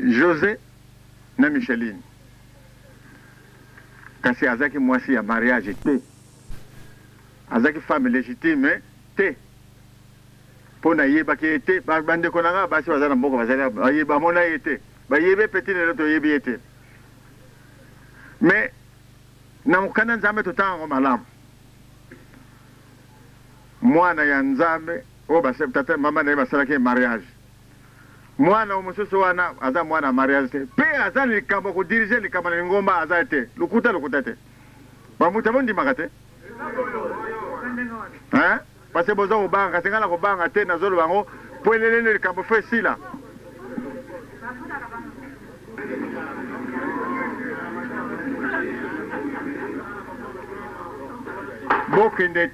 José na Micheline kasi azaki mwasi ya mariage te azaki femme légitime te pona yeba ke te bande konanga basi bazana mboko bazali ayeba mona ete bayebe petit lelo to yebi ete mais na mukana nzambe tutango malamu mwana ya nzambe o base tata mama na basala ke mariage mwana umususu wana aza mwana mariage te pe aza likambo ko diriger likambo na ngomba aza te lukuta te bamuta bondi makate hein parce que bozo obanga singala ko banga te na zolo bango po lelele likambo fe sila bokende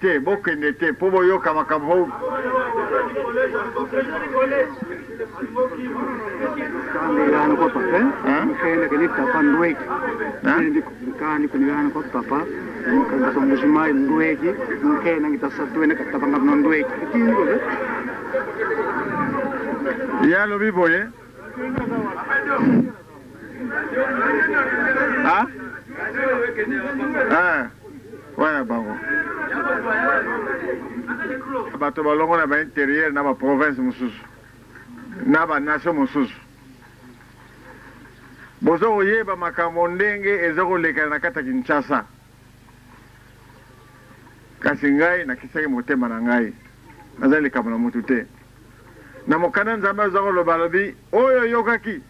te po boyoka makambo Kandigano ko papa, kaya kini tapan duwek. Hindi kani kunigano ko papa, kaya sa musima duwek, kaya nang kita sa tuwe na katapangap ng duwek. Hindi ko ba? Ya lo vivo Wana bango. Bato balongo na ba interieur na ba province mususu. Na ba nation mususu. Bozo oyeba makambo ndenge ezokoleka na kata Kinshasa. Kasi ngai nakisaki motema na ngai. Nazali kama na mutu te. Na mokana nzambe azokoloba lobi oyo yokaki.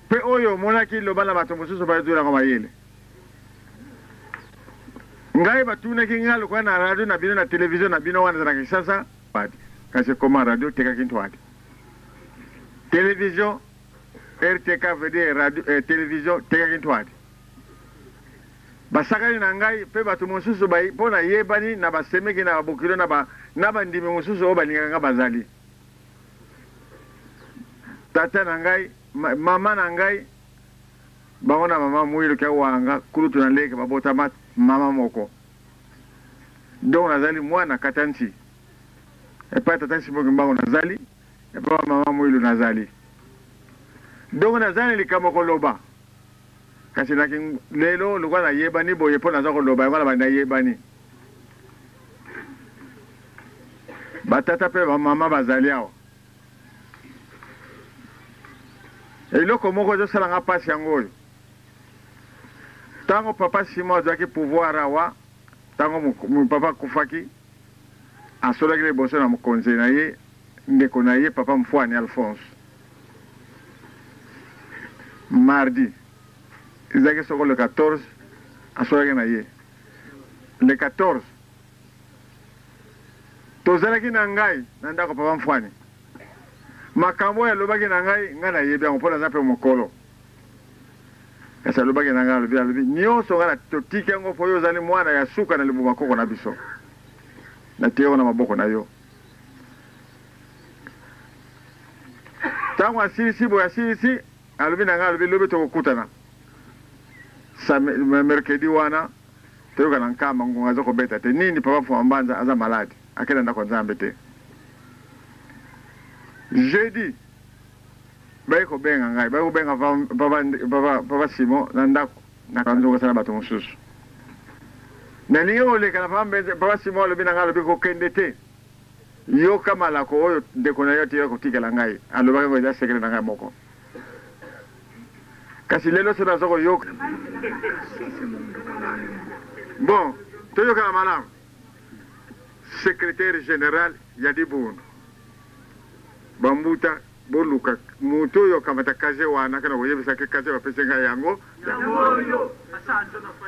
Pe oyo monaki lobala bato mususu ba dula ngoma yele. Ngai batunaki ngalo kwa na radio na bino na television na bino wana za Kinshasa padi kasi koma radio teka kintu wadi television RTK VD radio television teka kintu wadi basakali na ngai pe batu mususu bai pona yebani na basemeki na babukiro na bandimi mususu o balinga nga bazali tata na ngai mama na ngai baona mama muilo kwa wanga kulutu na leke babota mama moko donc nazali mwana katansi epa tatansi moko mbango nazali epa mama muilo nazali donc nazali likambo koloba kasi naki lelo lokwa na yebani boye po naza koloba ngala bana yebani batata pe mama bazali awo eloko moko ezosala nga pasi yango oyo tango papa Simon azwaki pouvoir awa tango papa kufaki asolaki liboso na mokonzi na ye ndeko na ye papa Mfwani Alphonse mardi ezalaki soko le 14 asolaki na ye le 14 tozalaki na ngai na ndako papa Mfwani makambo oyo alobaki na ngai ngai nayebi yango mpo naza mpe mokolo kasi alobaki na ngai alobi nyonso ngai totiki yango po oyo ozali mwana ya suka na libumu koko na biso natie yango na maboko na yo ntango asilisi boye asilisi alobi na ngai alobi lobi tokokutana mercredi wana toyoka na nkamba ngonga aza kobeta te nini papa Mfwani Mbanza aza maladi akenda ndako nzambe te jeudi bayi kobenga ngai bayi kobenga papa Simon na ndako nakanzoka sala bato mosusu nalingi koleka na papa Simon alobi na ngai alobi kokende te yoka malako oyo ndeko na yo tiya kotikela ngai alobaki ngo eza sekele na ngai moko kasi lelo so naza koyoka bon toyoka na malamu secrétaire général Yadi Bundu bambuta boluka mutu oyo kamata kaze wana kana koyebisa ke kaze bapese ngai yango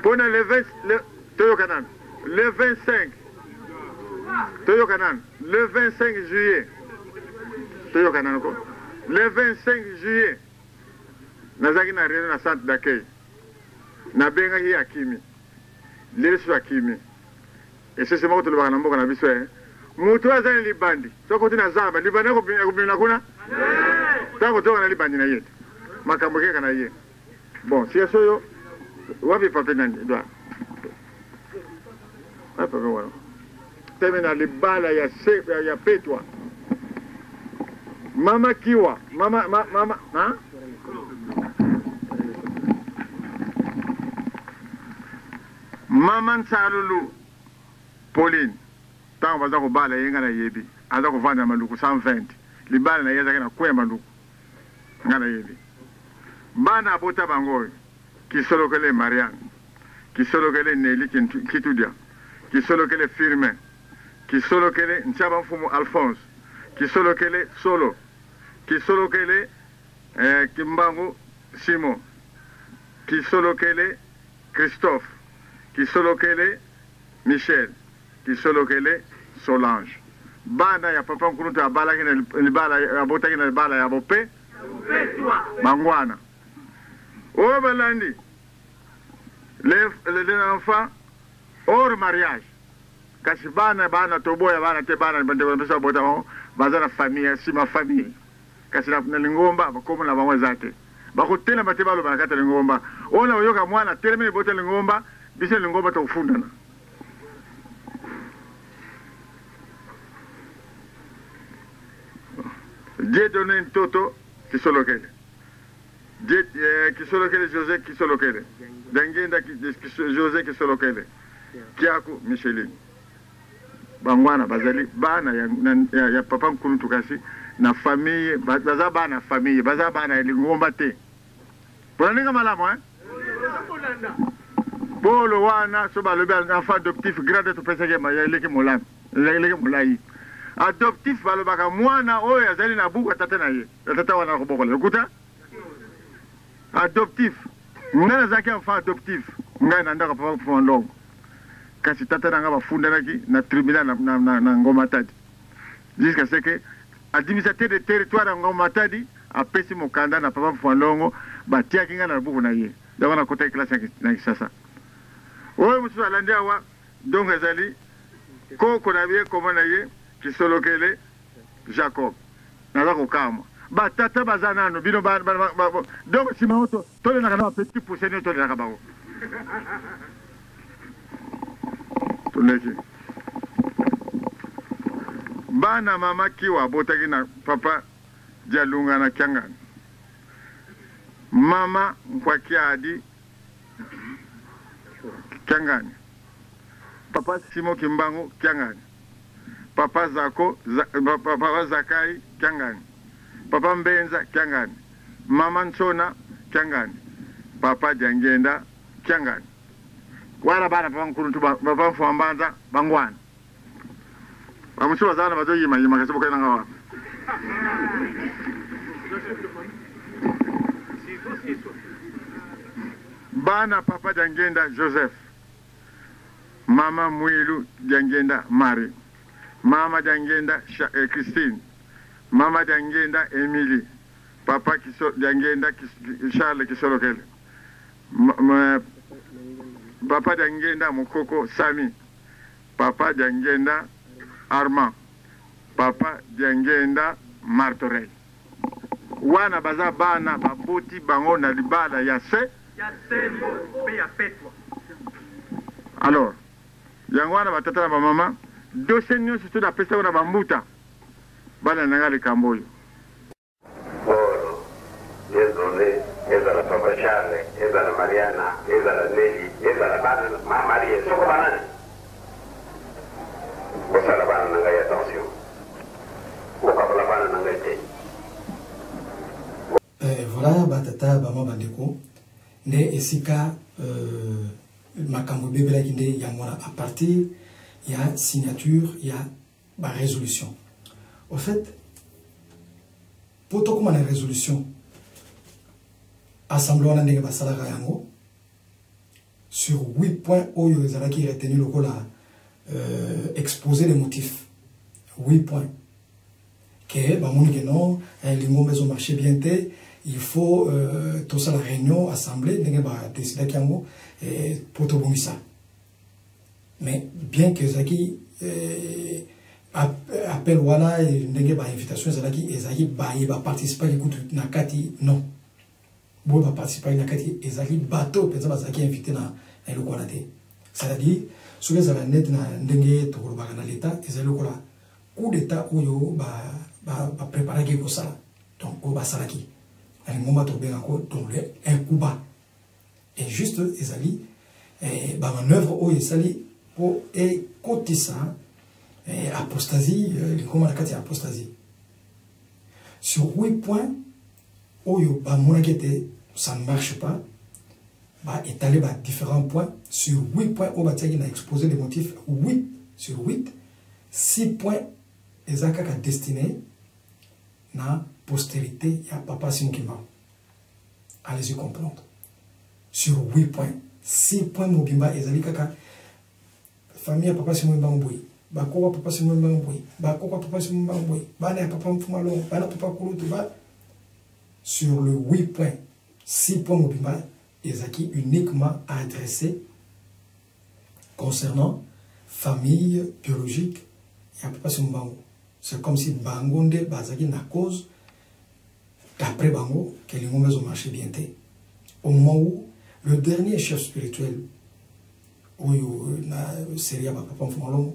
pona le 20 toyoka nani le 25 toyoka nani le 25 juillet toyoka nani ko le 25 juillet nazaki na réunion na centre d'accueil nabengaki Akimi lelo so Akimi esese moko tolobaka na mboka na biso mutu azali libandi soko tina zamba libandi akubina kuna tango toka na libandi na yete makambo keka na ye bon si soyo wapi pape nani doa hapa kwa teme na libala ya petwa mama kiwa mama ha mama Nsalulu Pauline tango baza kobala yenga na yebi aza kovanda maluku 120 libala na yeza kana kwema maluku ngana yebi bana abota bango kisolokele Marianne kisolokele Nelly Kitudia kisolokele Firmin kisolokele Nchaba Mfumu Alphonse kisolokele Solo kisolokele Kimbangu Simon kisolokele Christophe kisolokele Michel kisolokele Solange bana ya papa mkunuta abala kina libala abota kina libala ya bope bangwana o balandi les enfants hors mariage kasi bana toboya bana te bana bande basa bota ho bazana famille si ma famille kasi na lingomba bakomo na bamwe zate bakotela bate balo banakata lingomba ona oyoka mwana telemene bota lingomba bise lingomba to kufundana Dieudonné Toto kisolokele kisolokele José kisolokele Dangenda José kisolokele Kiaku Micheline bangwana bazali bana ya papa mkulu tukasi na famille baza bana famille baza bana lingomba te ponaninga malamu Polo wana so balobi enfant adoptif grade to pesa ke ya leki molami leki molai adoptif balobaka mwana oyo azali na buku tata na ye tata wana kobokola ukuta adoptif ngana zaki enfant adoptif ngana ndaka papa fondongo kasi tata nanga bafundanaki na tribunal na Ngoma Tadi jusqu'à ce que administrateur de territoire na Ngoma Tadi apesi mokanda na papa fondongo batiaki ngana na buku na ye donc na kota classe na Kisasa oyo musu alandi awa donc ezali koko na biye komona ye kisolokele Jacob naza kokama batata baza nano bino donc sima oto tolenaka na bapeti puseni tolenaka bango toneki bana mama kiwa botaki na papa Dialunga na Kiangani mama Nkwakiadi Kiangani papa Simo Kimbangu Kiangani papa Zako papa Zakai Kiangani papa Mbenza Kiangani mama Nsona Kiangani papa Jangenda Kiangani wala bana papa Nkuru papa Mfambanza bangwana bamusuba zana bazo yima kasibo kana ngawa bana papa Jangenda Joseph mama Mwilu Jangenda Marie mama Jangenda Christine mama Jangenda Emily papa Jangenda Charles Kisolokele papa Jangenda Mukoko Sami papa Jangenda Armand papa Jangenda Martorey wana baza bana baboti bango na libala ya sembo pe ya petwa alors yango wana batata na bamama dossier nyonso to na pesa na bambuta bana nanga likambo oyo Dieudonné ezala papa Charles ezala Mariana ezala Nelly ezala bana Marie soko banani bosala bana nanga ya attention bokabala bana nanga te voilà batata bama bandeko ne esika makambo bebelaki nde yango wana à partir ya signature ya résolution. Au fait pour tokoma na résolution assemblée wana ndenge basalaka yango sur 8 points oyo ezalaki retenu lokola exposer les motifs 8 points que bamoni que non lingomba ezo marché bien te il faut tout ça la réunion assemblée ndenge ba décider yango pour tobomisa mais bien que zaki appel wana ndenge ba invitation ezaki ba participer écoute na kati non bo ba participer na kati ezali bateau penza bazaki invité na eloko wana te c'est-à-dire ce que ça va net na ndenge to ba na l'état ezali lokola coup d'état oyo ba préparer quelque chose donc o ba salaki ali ngoma to benga ko donc un coup bas et juste ezali ba manœuvre oyo ezali po e kotisa apostasie, comment la carte apostasie. Sur 8 points, oyo ba monakete, ça ne marche pas. Bah étaler bah différents points. Sur 8 points, on va a exposé les motifs 8 sur 8. 6 points, ezaka ka destiné na postérité ya papa Simukimba. Allez-y comprendre. Sur 8 points, 6 points mobimba ezali kaka famille papa Simukimba mboui. Bakoko papa Simon Bangboy, Bakoko papa Simon Bangboy, Bana papa Mfumalo, Bana papa Kouloutou, sur le 8 points, 6 points mobimba, Ezaki uniquement adressé concernant famille biologique et papa Simon Bango. C'est comme si Bangonde Bazaki na cause d'après Bango que les moments ont marché bien. Au moment où le dernier chef spirituel, où na série papa Mfumalo,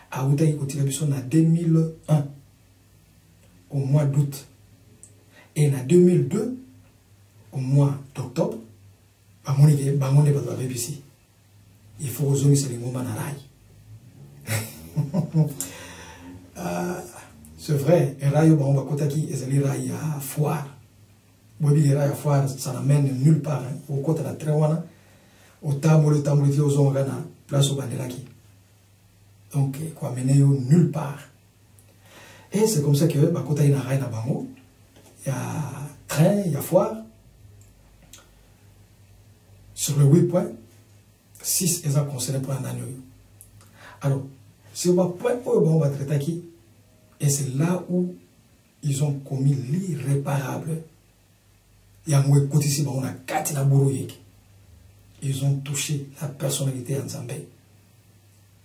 a Oudaï Kotilabuson en 2001, au mois d'août, et en 2002, au mois d'octobre, il faut oser c'est les moments c'est vrai, et rayo on va kotaki et les rails à foire. Bobi les rails à foire, ça n'amène nulle part. Au côté de la Trewana, au tambour qui aux ongana, place au bandelaki. Donc, quoi, mener nulle part. Et c'est comme ça que, bah, quand il y a un bango, il y a train, il y a foire. Sur le 8 points, 6 sont concernés pour un an. Alors, sur le point où on va traiter qui, et c'est là où ils ont commis l'irréparable. Il y a un côté ici, on a 4 nabourouïques. Ils ont touché la personnalité en Zambie.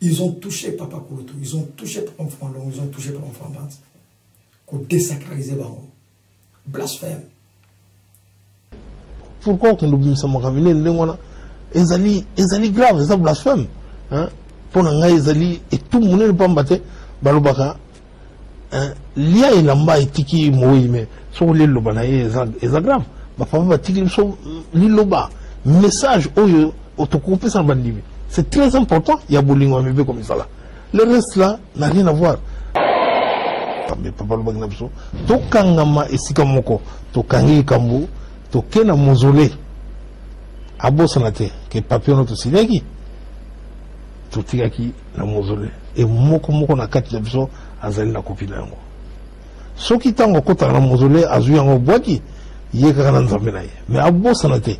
Ils ont touché Papa Kouloutou, ils ont touché Papa Mfoualong, ils ont touché Papa Mfoualong. Qu'on désacralise Bango. Blasphème. Pourquoi on oublie ça, Ezali grave, c'est blasphème. Pour nga Ezali, et tout le monde ne peut pas battre, Balobaka. Lia et Lamba et Tiki Moui, mais sur l'île Lobana, c'est grave. Papa va Tiki sur l'île Loba. Message, autocompé sans bandibi. C'est très important, il y a Boulingo Amébé comme ça là. Le reste là n'a rien à voir. Mais papa le bagnabso, to kangama et sikamoko, to kangi kambu, to kena mozole. Abo sanate, que papillon to silegi. To tigaki na mozole. Et moko na kati labso, azali na copine yango. Soki tango kota na mozole, azu yango boaki, yeka na nzambe na ye. Mais abo sanate.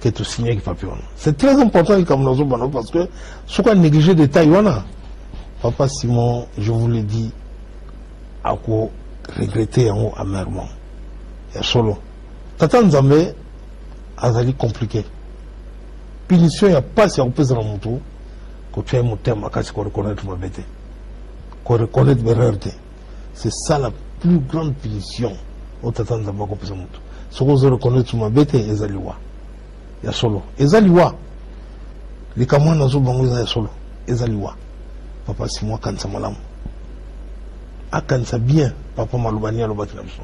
Que tu signes avec papillon. C'est très important parce que ce qu'on a négligé de Taïwan, Papa Simon, je vous l'ai dit, à quoi regretter amèrement. Il y a solo. Tata Nzambe, azali compliqué. Punition, il n'y a pas si on peut se remonter, que tu aies mon terme à casser qu'on reconnaître ma bête. Qu'on reconnaître mes raretés. C'est ça la plus grande punition au Tata Nzambe qu'on peut se remonter. Ce qu'on se reconnaître ma bête, c'est Ezaliwa. Ya solo ezaliwa les kamwa nazo bango ya solo ezaliwa papa si moi kansa malamu akansa bien papa malubani alobaki na biso.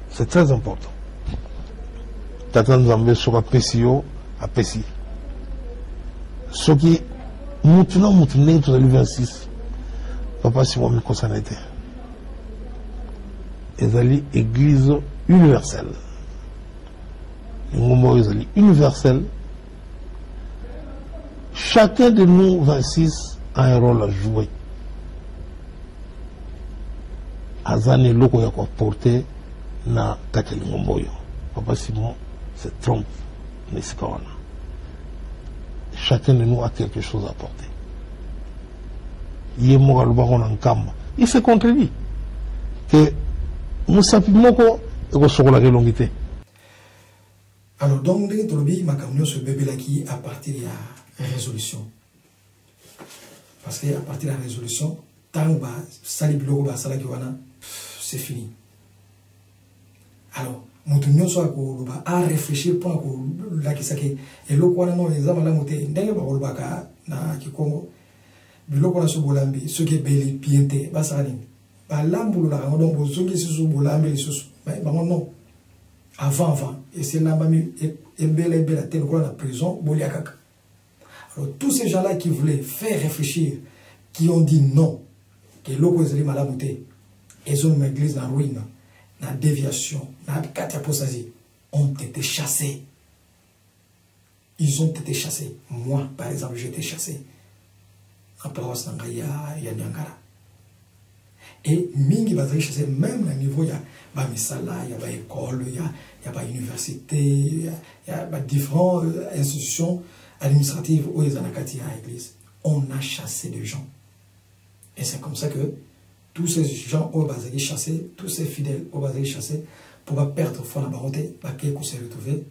C'est très important. Tata Nzambe soka pesi yo apesi soki mutu na mutu ndenge tozali 26 papa si moi mikosana te ezali église universelle. Universel. Chacun de nous 26 a un rôle à jouer. Azane loko ya porter na kateli ngomboyo. Papa Simon se trompe nesikawana. Chacun de nous a quelque chose à porter. Yemo galubako na nkamba. Il se contredit que musapi moko eko sokola ke longité. Alors, donc, ma camion ce bébé là qui à partir de la résolution. Parce qu'à partir de la résolution, tant que c'est fini. Alors, nous sommes à réfléchir pour la qui s'est et le quoi non les amala moté ndenge ba kolbaka na kikongo biloko na sobolambi ce qui beli piente basani ba lambulu la donc bozongi susu bolambi susu ba non avant et c'est na bami et belle telle quoi la prison boliakaka. Alors tous ces gens là qui voulaient faire réfléchir, qui ont dit non que loko ezali malamuté et ont une église en ruine, na déviation, na katiaposasi, ont été chassés. Ils ont été chassés. Moi, par exemple, j'ai été chassé. En paroisse Nangaya, Yanyangara. Et Mingi va être chassé, même à niveau, il y a Misala, il y a école, il y a université, il y a différentes institutions administratives où ils ont à l'église. On a chassé des gens. Et c'est comme ça que tous ces gens au Bazali chassés, tous ces fidèles au Bazali chassés, pour ne pas perdre foi dans la baronté, pour qu'ils se retrouvent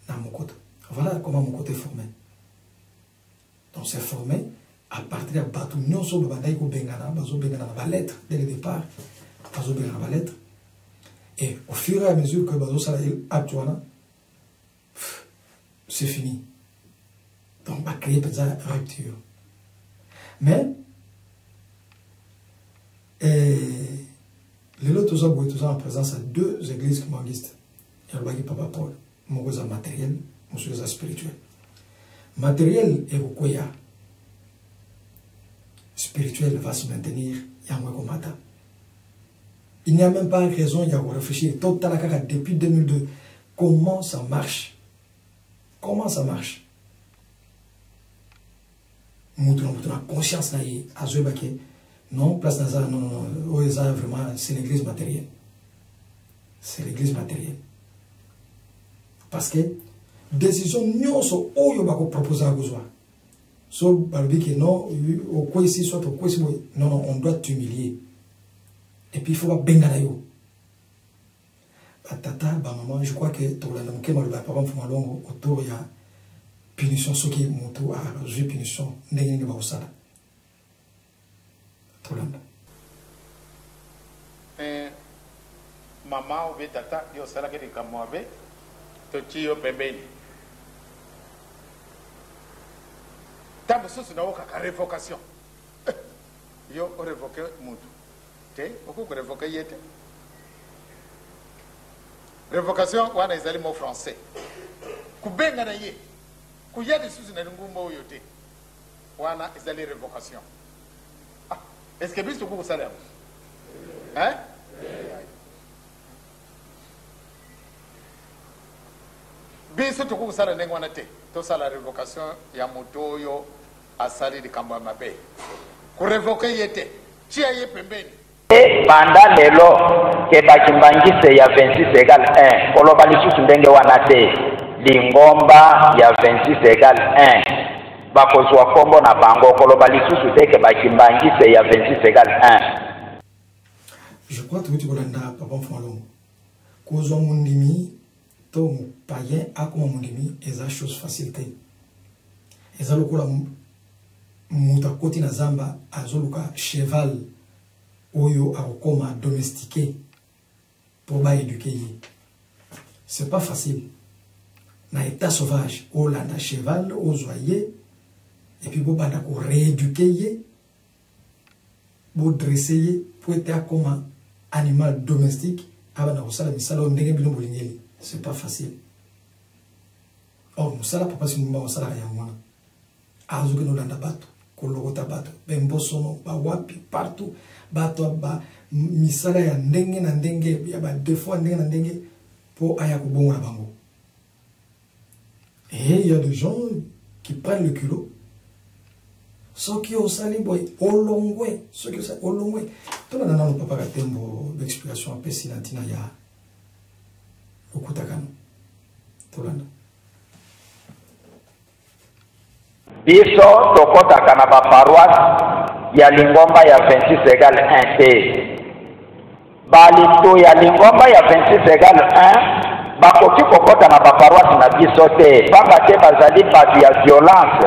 dans mon côté. Voilà comment mon côté est formé. Donc c'est formé à partir de Batou Nyonso Babanaïko Bengana, Bazo Bengana va lettre dès le départ, Bazo Bengana va lettre. Et au fur et à mesure que Bazo Saladil actuana, c'est fini. Donc on va créer peut-être une rupture. Mais les lots tout ça en présence à deux églises commangistes. Il y a le Papa Paul, mon matériel, mon spirituel. Matériel et au Koya. Spirituel va se maintenir, il n'y a même pas raison de réfléchir. Depuis 2002, comment ça marche? Comment ça marche? Nous avons conscience non, place dans ça, non, vraiment, c'est l'église matérielle. C'est l'église matérielle. Parce que décision non so oyo bako proposer à besoin. So balbi que non au quoi ici soit au quoi ici non on doit t'humilier. Et puis il faut pas bengana yo. Tata ba maman je crois que to la ndoke malba papa mfuma longo autour ya punition ce qui moto a reçu punition ndenge ba osala. Tolanda. Maman ou tata yo sala ke kamwabe to chiyo pembeni. Tabo sosu na oka révocation. Yo révoquer mutu. Te oko révoquer yete. Révocation wana ezali mo français. Kubenga na ye. Kuyade susu na ngumba oyo te. Wana ezali révocation. Ah, est-ce que biso ko sala? Hein? Biso to ko sala ndenge wana te. To sala révocation ya moto oyo asali di kamba mabe. Ku révoquer yete. Chia ye pembeni. Pendant lelo ke bakimbangise ya 26 égale 1 koloba lisusu ndenge wana te lingomba ya 26 égale 1 bakozwa kombo na bango koloba lisusu te ke bakimbangise ya 26 égale 1. Je crois que tu kolanda papa mfalo kozwa mundimi to païen akoma mundimi eza chose facilité eza lokola muta koti na zamba azoluka cheval oyo akoma domestiqué pour ba éduquer. C'est pas facile. Na état sauvage, o la na cheval, o zoyer, et puis bo bana ko rééduquer, bo dresser, pour être comme un animal domestique, abana ko sala misala ndenge bilo bolingeli. C'est pas facile. Or musala papa si mumba musala ya mwana. Azuke no landa bato, ko logota bato, bembosono, ba wapi partout. Bato ba misala ya ndenge na ndenge ya ba deux fois ndenge na ndenge pour aya kubonga bango. Et il y a des gens qui prennent le culot. Ceux qui ont sali boy olongwe, ceux qui ont olongwe. Tout le monde papa katembo d'explication un peu silantina ya okutakano. Tout le monde. Biso tokotaka na ba paroisse ya lingomba ya 26 égale 1 te. Balito ya lingomba ya 26 égale 1 bakoki kokota na ba paroisse na biso te. Pamba te bazali batu ya violence.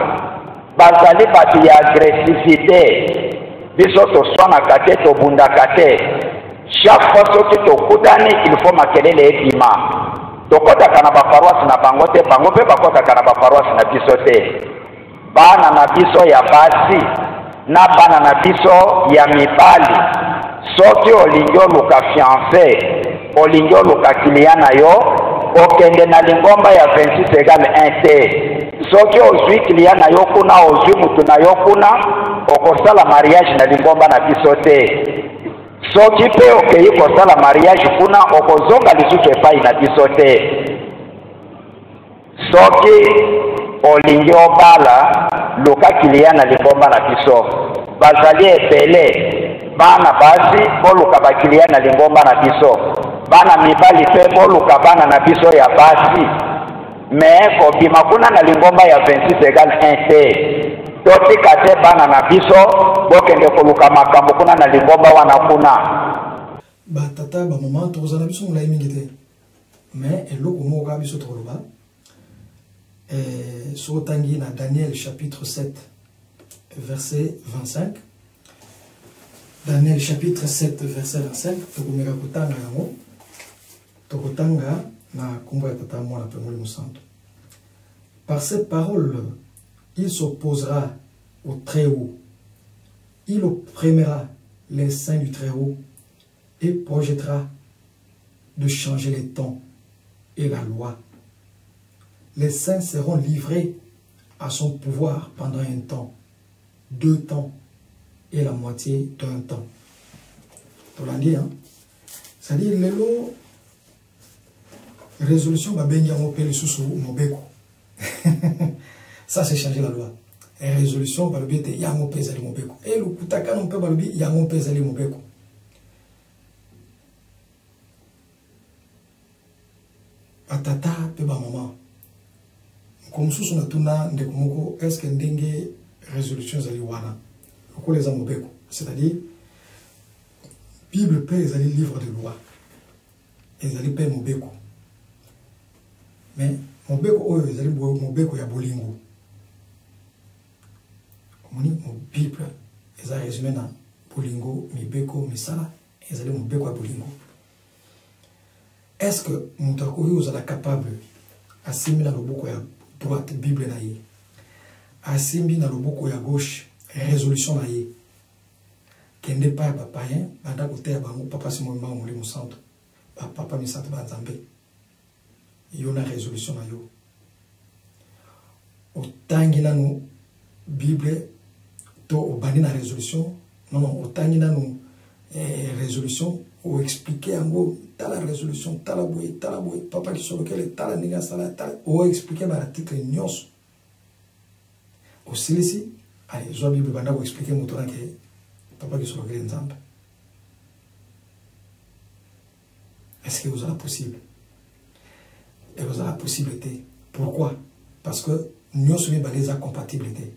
bazali bato ya agressivité biso toswanaka te tobundaka te chaque fois soki tokutani il faut makelele ebima tokɔtaka na baparoise na bango te bango mpe bakɔtaka na baparoise na biso te bana na biso ya basi na bana na biso ya mibali soki olingi oluka fiancé olingi oluka kilia na yo okende na lingomba ya 26 égale 1 te soki ozwi kilia na yo kuna ozwi mutu na yo kuna okosala mariage na lingomba na biso te soki mpe okeyi kosala mariage kuna okozonga lisusu epai na biso te soki olingi obala luka kilia na lingomba na biso bazali ebele bana basi boluka bakilia na lingomba na biso bana mibali mpe boluka bana na biso ya basi me kobima kuna na lingomba ya 26 égale 1 te totika te bana na biso bokende koluka makambo kuna na lingomba wana kuna batata bamama tokozala biso molai mingi te me eloko moko kaka biso tokoloba soki otangi na Daniel chapitre 7 verset 25 Daniel chapitre 7 verset 25 tokomeka kotanga yango tokotanga na kombo ya tata mwana mpe molimo santo. Par cette parole il s'opposera au Très-Haut, il opprimera les saints du Très-Haut et projettera de changer les temps et la loi. Les saints seront livrés à son pouvoir pendant un temps, 2 temps et la moitié d'un temps. Tolandi, hein? C'est-à-dire, lelo résolution babengi yango pe lisusu mobeko. Ça c'est changer la loi. Et résolution balobi te yango pe ezali mobeko. Et le kutakano pe balobi yango pe ezali mobeko. Atata pe ba maman. Comme sous son atuna ndeko moko est-ce que ndenge résolution ezali wana. Ko les mobeko. C'est-à-dire Bible pe ezali livre de loi. Ezali pe mobeko. Mais mobeko oyo ezali mobeko ya bolingo. Moni mo Bible ezali résumé na bolingo mibeko misala ezali mobeko ya bolingo. Est-ce que mutako oyo ezala capable asimbi na loboko ya droite Bible na ye, asimbi na loboko ya gauche résolution na ye, kende pa ba païen banda kote ya bango papa simo mama molimo santo ba papa misanto ba nzambe yo na résolution na yo otangi nanu Bible to obani na résolution non otangi nanu résolution ou expliquer yango tala résolution tala boye papa qui solo kele tala ninga sala tala ou expliquer ba article nyonso osilisi allez zo Bible banda ko expliquer moto ke papa qui solo kele nzambe. Est-ce que vous avez la possible? Et vous avez la possibilité. Pourquoi? Parce que nous sommes les incompatibilités.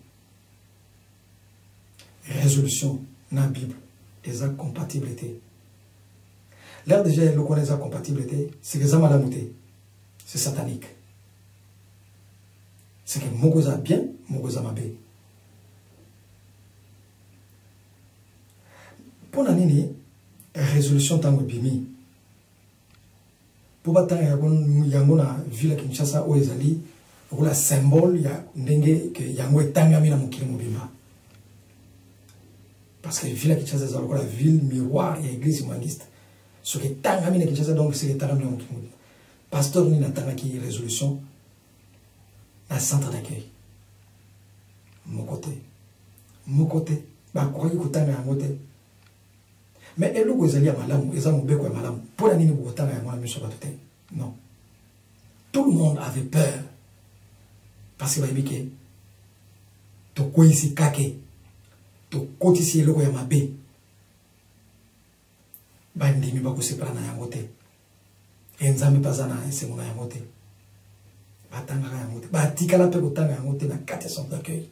Résolution dans la Bible, les incompatibilités. Là déjà, le connaît les incompatibilités, c'est que ça m'a lamuté. C'est satanique. C'est que Mogoza bien, Mogoza mabé. Pour la nini, résolution tango bimi. Pour battre yango na ville Kinshasa o ezali la symbole ya ndenge que yango etangami na mokili mobimba. Parce que ville Kinshasa c'est la ville miroir et église humaniste. Ce qui etangami na Kinshasa donc c'est etangami na mokili mobimba. Pasteur ni natanga ki résolution na centre d'accueil. Mon côté ba kwa kutanga yango te. Mais elle vous allez à malamu, ils ont beaucoup de malamu. Pour la nini bouton à moi, monsieur Batote. Non. Tout le monde avait peur. Parce que va ébiquer. To quoi ici kake. To côté ici le quoi mabe. Bandi mi bako se prana yangote. Enzami pazana ese mona yangote. Batanga yangote. Batika la pe botanga yangote na 400 d'accueil.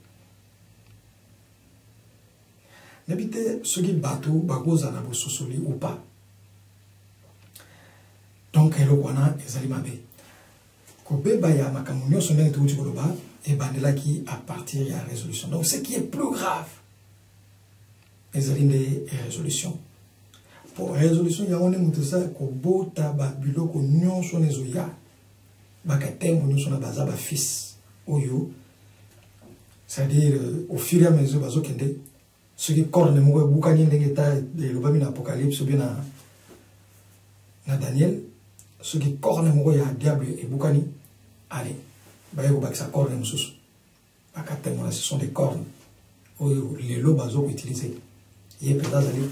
N'habitez ce qui bateau, bagoza na bososoli ou pas. Donc, elle wana ezali mabe. Kobeba ya makamunyo sonne tout koloba et bandela qui à partir de la résolution. Donc ce qui est plus grave, les des résolutions. Pour résolution, il y a un mutasa kobota ba biloko nyonso nezoya. Bakatengo nyonso na baza ba fils oyo. C'est-à-dire au fur et à mesure bazo kende ce qui corne mo bukani ndenge ta le bami na apocalypse bien na Daniel, ce qui corne mo ya diable et bukani allez baye ko bakisa corne mususu. Bakatengo ce sont des cornes oyo les lo bazo utiliser. Yé peut-être aller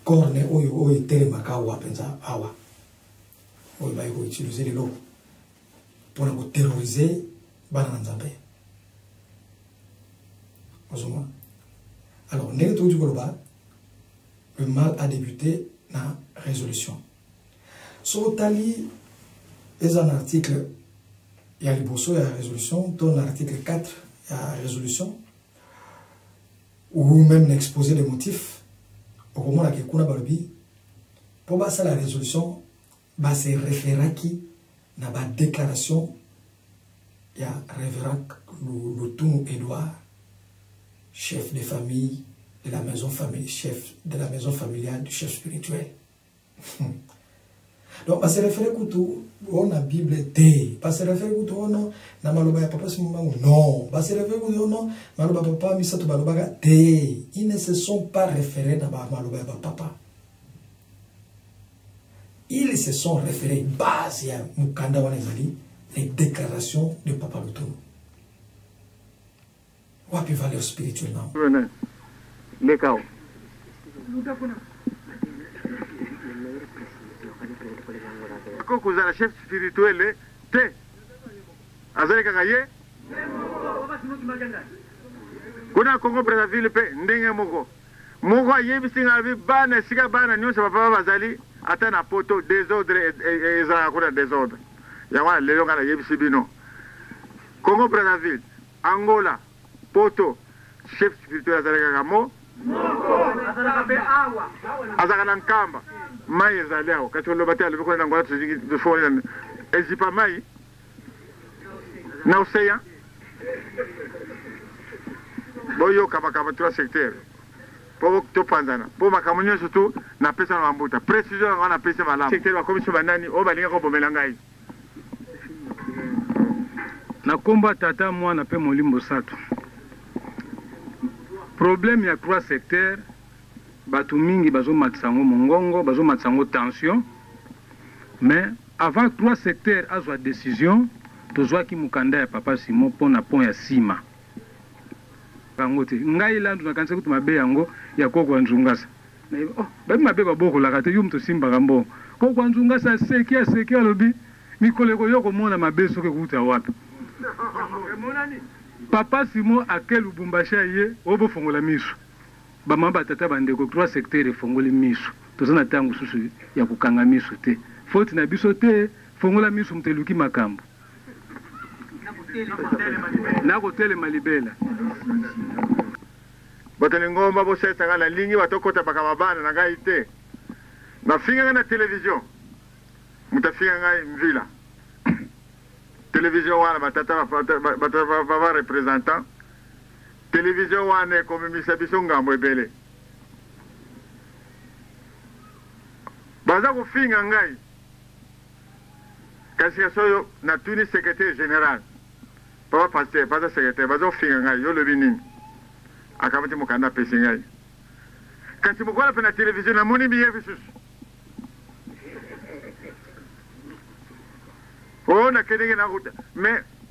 corne oyo tele makawa penza awa. Oyo baye ko utiliser les lo pour nous terroriser bana nzambe. Alors, le mal a débuté dans la résolution. Sur Tali, il y a un article, il y a le bosso, il y a la résolution, dans l'article 4, il y a la résolution, ou même l'exposé des motifs, au moment où il y a pour la résolution, c'est référent qui n'a pas de déclaration, il y a révérend le Edouard, chef de famille de la maison familiale, chef de la maison familiale du chef spirituel. Donc, parce que référé couteau, on a Bible T. Parce que référé couteau, non, na maloba ya papa non. Parce que référé couteau, non, maloba papa misato maloba T. Ils ne se sont pas référés dans maloba ya papa. Ils se sont référés base ya mukanda wanezali les déclarations de Papa Lutono. Wapi valeur spirituelle non? Les cas. Quand vous avez chef spirituel, te. Azali kakaye. Kuna Congo Brazzaville pe ndenge moko. Moko yebisinga bi bana sika bana nyonso papa bazali atana poto désordre ezala kuna désordre. Yawa lelo ngana yebisi bino. Congo Brazzaville, Angola, Poto, chef spirituel azalaka kamo azalaka na nkamba mai ezali awo kati oloba te alobi kona ngola tofoni ezipa mai na oseya boyoka makambo 3 secteur po topanzana po makambo nyonso tu napesa na mambuta précision yango napesa malamu secteur bakomisi banani oyo balinga kobomela ngai na komba tata mwana pe molimbo sato. Problème il y a 3 secteurs, batu mingi bazo matsango mongongo, bazo matsango tension. Mais avant 3 secteurs azwa décision, tozwa ki mukanda ya papa Simon pona pont ya sima. Kangote, ngai landu na kanisa kutu mabe yango ya koko nzungasa. Oh, babi mabe baboko la kate yum to simba kambo. Koko nzungasa seki alobi mikole ko yoko mona mabe soke kuta wapi. Papa Simon a quel Lubumbashi ye obo fongola misu. Ba mamba tata bandeko 3 secteurs fongoli misu. Tozana tangu susu ya kukanga misu te. Faute na biso te fongola misu mteluki makambo. Na hotele malibela. Botele ngomba bo sesa ngala lingi batokota bakamabana na ngai te. Na finga na television. Mutafinga ngai mvila. Télévision wana batata baba représentant télévision wana comme misabiso ngambo ebele baza kofinga ngai kasi soyo na tuni secrétaire général papa pasteur baza secrétaire baza kofinga ngai yo lobi nini akamati mokanda pesi ngai kasi mokola pe na télévision na moni biye bisusu oh na kedenge na kuta me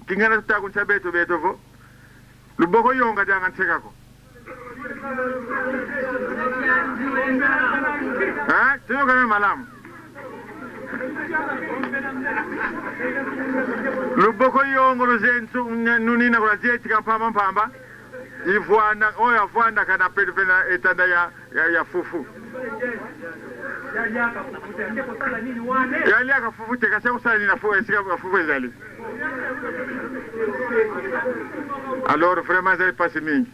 kingana tutakuncha beto vo luboko yonga janga nsekako tiyo kana malamu luboko yongo luzensu nunina kuna jeti kampamba mpamba ivuana oya vuanda kana pena etanda ya fufu yali akafufu te kasi akusala nini afufu ezali alors vraiment ezali pasi mingi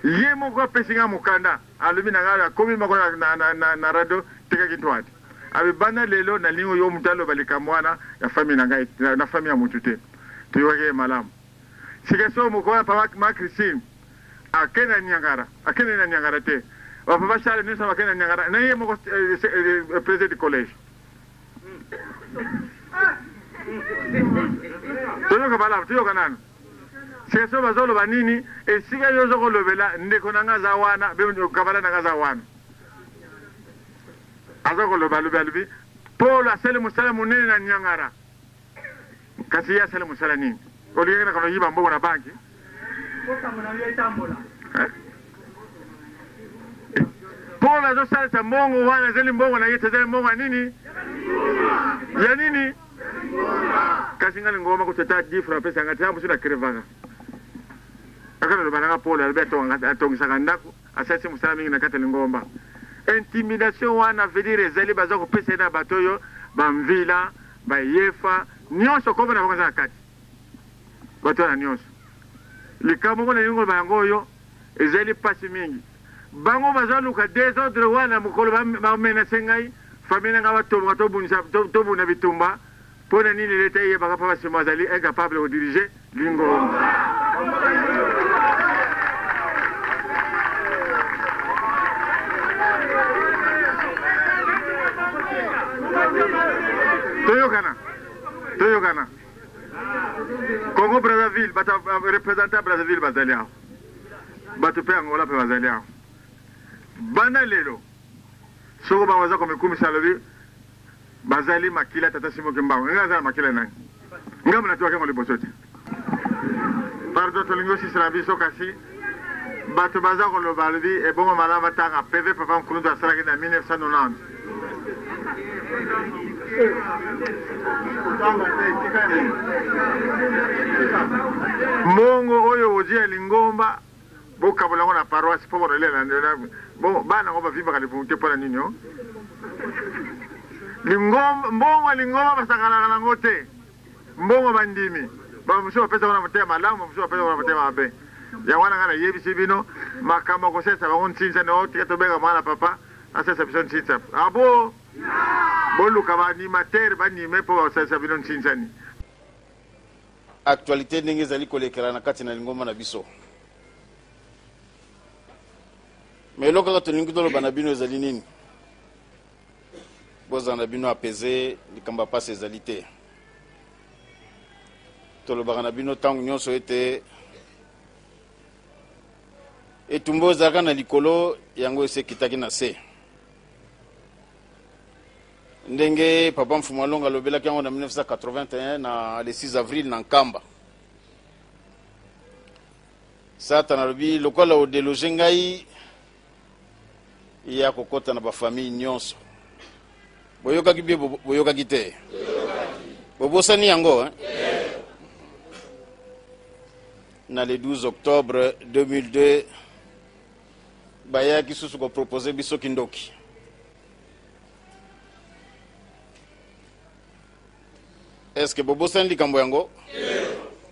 ye moko apesi nga mokanda alobi na ngai akomi moko na radio tekaki ntwati Abi bana lelo na lingo yo mutalo balikamwana ya famille na ngai na famille ya mutu te. Tuyoke malamu. Sikeso mukona pa ma Christine. Akena nyangara te. Wa papa Charles ni sama akena nyangara. Na yeye moko président du collège. Tuyoka nani. Sikeso bazolo banini esika yo zoko lobela ndeko nanga za wana be kabala nanga za wana. Azoko lobalubi Paul asele musala munene na nyangara. Kasi ya asele musala nini? Oliyenga kama yiba mbogo na banki. Paul azosala ta mbongo wana zeli mbongo na yete zeli mbongo nini? Ya nini? Kasi ngali ngoma kutata difra pesa ngati hapo sura krevanga. Akana lobana Paul Alberto atongisa ndako asasi musala mingi na kata ngomba. Intimidation wana veut dire ezali baza kopesa na batoyo bamvila bayefa nyonso komo na bango za kati bato na nyonso likambo ngona lingo bango oyo ezali pasi mingi bango baza luka désordre wana mukolo ba menace ngai famille nga bato to bunisa to buna bitumba pona nini leta ye baka pa basema azali incapable de diriger lingo Toyokana. Congo Brazzaville, représentant Brazzaville Bazalia. Batupe Angola pe Bazalia. Bana lelo. Soko bawaza comme kumisa lobi. Bazali makila tata simo kimbango. Ngaza makila nani. Ngam na tuwake mo libosote. Pardon tolingo si sala biso kasi. Batu baza ko lo balbi e bongo malama tanga PV papa mkulundo asala kina 1990. Mongo oyo ojia lingomba boka bolango na paroisse po bolela bon bana ngo bavimba ka lipunte pona nini yo lingomba mbongo lingomba basakala na ngote mbongo bandimi ba msho pesa wana mtema malamu msho pesa wana mtema abe ya wana ngana yebisi bino makama ko sesa ba ontinza no to benga mwana papa asesa bison titsa abo bolu kaba animateur banime po asesa bino ntinzani actualité ndenge ezali kolekela na kati na lingomba na biso mais eloko kaka tolingi toloba na bino ezali nini bozala na bino apese likambo ya pasi ezali te tolobaka na bino ntango nyonso ete etumba ezalaka na likolo yango ese ekitaki na se ndenge papa Mfumu Alonga alobelaki yango na 1981 na le 6 avril na Nkamba sata nalobi lokola odeloge ngai ya kokota na bafamille nyonso boyokaki bie boyokaki te bobosani yango na le 12 octobre 2002 bayaki susu kopropose biso kindoki est-ce que bobosani likambo yango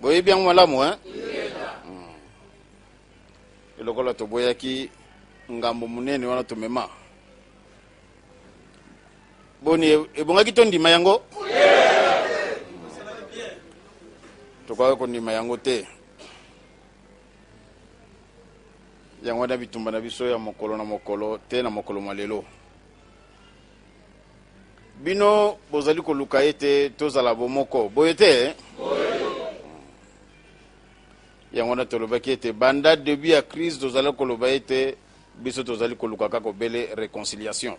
boyebi yango malamu elokola toboyaki ngambo munene wana tomema boni ebongaki to ndima yango tokwaka kondima yango te yango na bitumba na biso ya mokolo na mokolo te na mokolo malelo bino bozali koluka ete tozala bomoko boye te yango na tolobaki ete banda début ya crise tozali koloba ete biso tozali koluka kaka obele réconciliation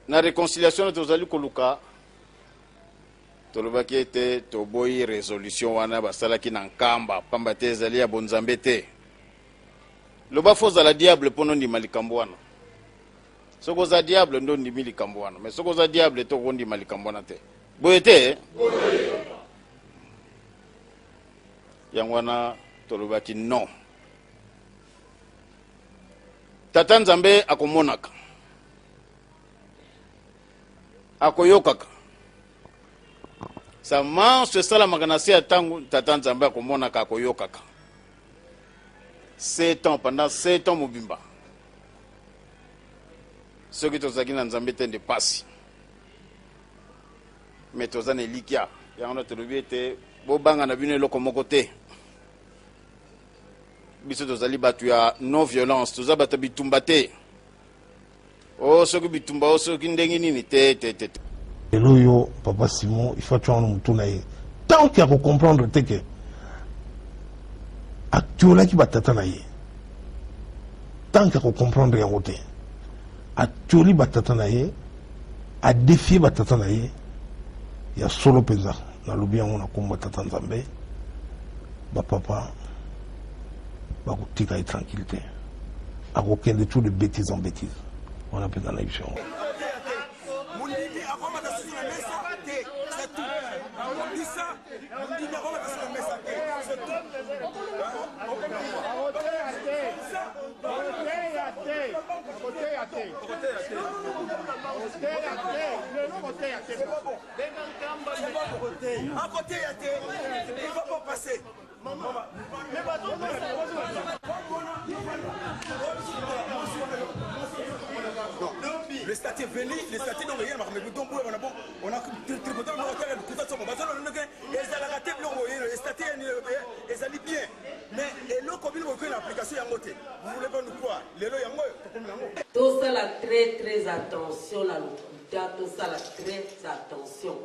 na réconciliation na tozali koluka tolobaki ete toboyi résolution wana basalaki na Nkamba pamba te ezali ya bonzambe te loba fo ozala diable mpono ndima likambo wana soko oza diable ndo ndimi likambo wana mais soko oza diable to kondima likambo wana te boye te yango wana tolobaki non tata Nzambe akomonaka akoyokaka sa manso esalamaka na se ya ntango tata Nzambe akomonaka akoyokaka 7 ans pendant 7 ans mobimba soki tozalaki na nzambe te nde pasi me toza na elikya yango na tolobi ete bobanga na bino eloko moko te biso tozali bato ya non violence toza bato ya bitumba te o soki bitumba o soki ndenge nini te lelo yo papa Simon il faut tu en mutu na ye tant qu'il y a ko comprendre te que atiolaki batata na ye tant qu'il y a ko comprendre yango te atioli batata na ye adefie batata na ye ya solo penza nalobi yango na komba tata nzambe bapapa bakotika ye tranquille te akokende tout de bêtise en bêtise wana mpenza na biso yango Le statut est venu, le statut donc rien, mais donc on a tripoté le hôtel, le coup de son bazar, et ça l'a raté, le statut est allé bien. Mais et l'eau comme il veut l'application est en côté. Vous voulez pas nous croire? Les lois sont tout ça la très attention là, tout ça la très attention.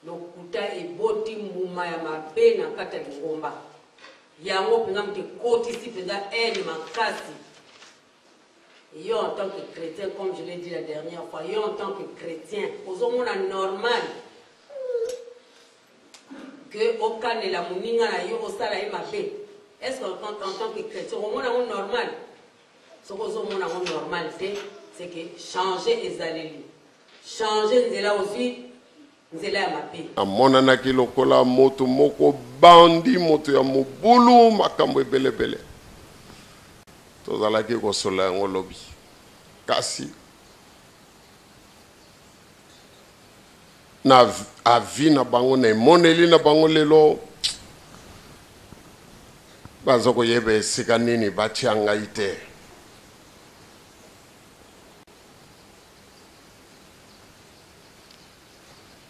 Lokuta et boti muma ya mabe na kata ngomba. Yango pena mte koti si pena eni makasi. Yo en tant que chrétien, comme je l'ai dit la dernière fois, yo en tant que chrétien, aux hommes normal que au cas de la mouninga na yo au sala e mabe. Est-ce qu'en tant que chrétien, au monde normal, ce que aux hommes normal c'est que changer les alléluia, changer nzela aussi. amonanaki lokola moto moko bandi moto ya mobulu makambo ebelebele tozalaki kosola yango lobi kasi na avi na bango na emoneli na bango lelo baza koyeba esika nini batia ngai te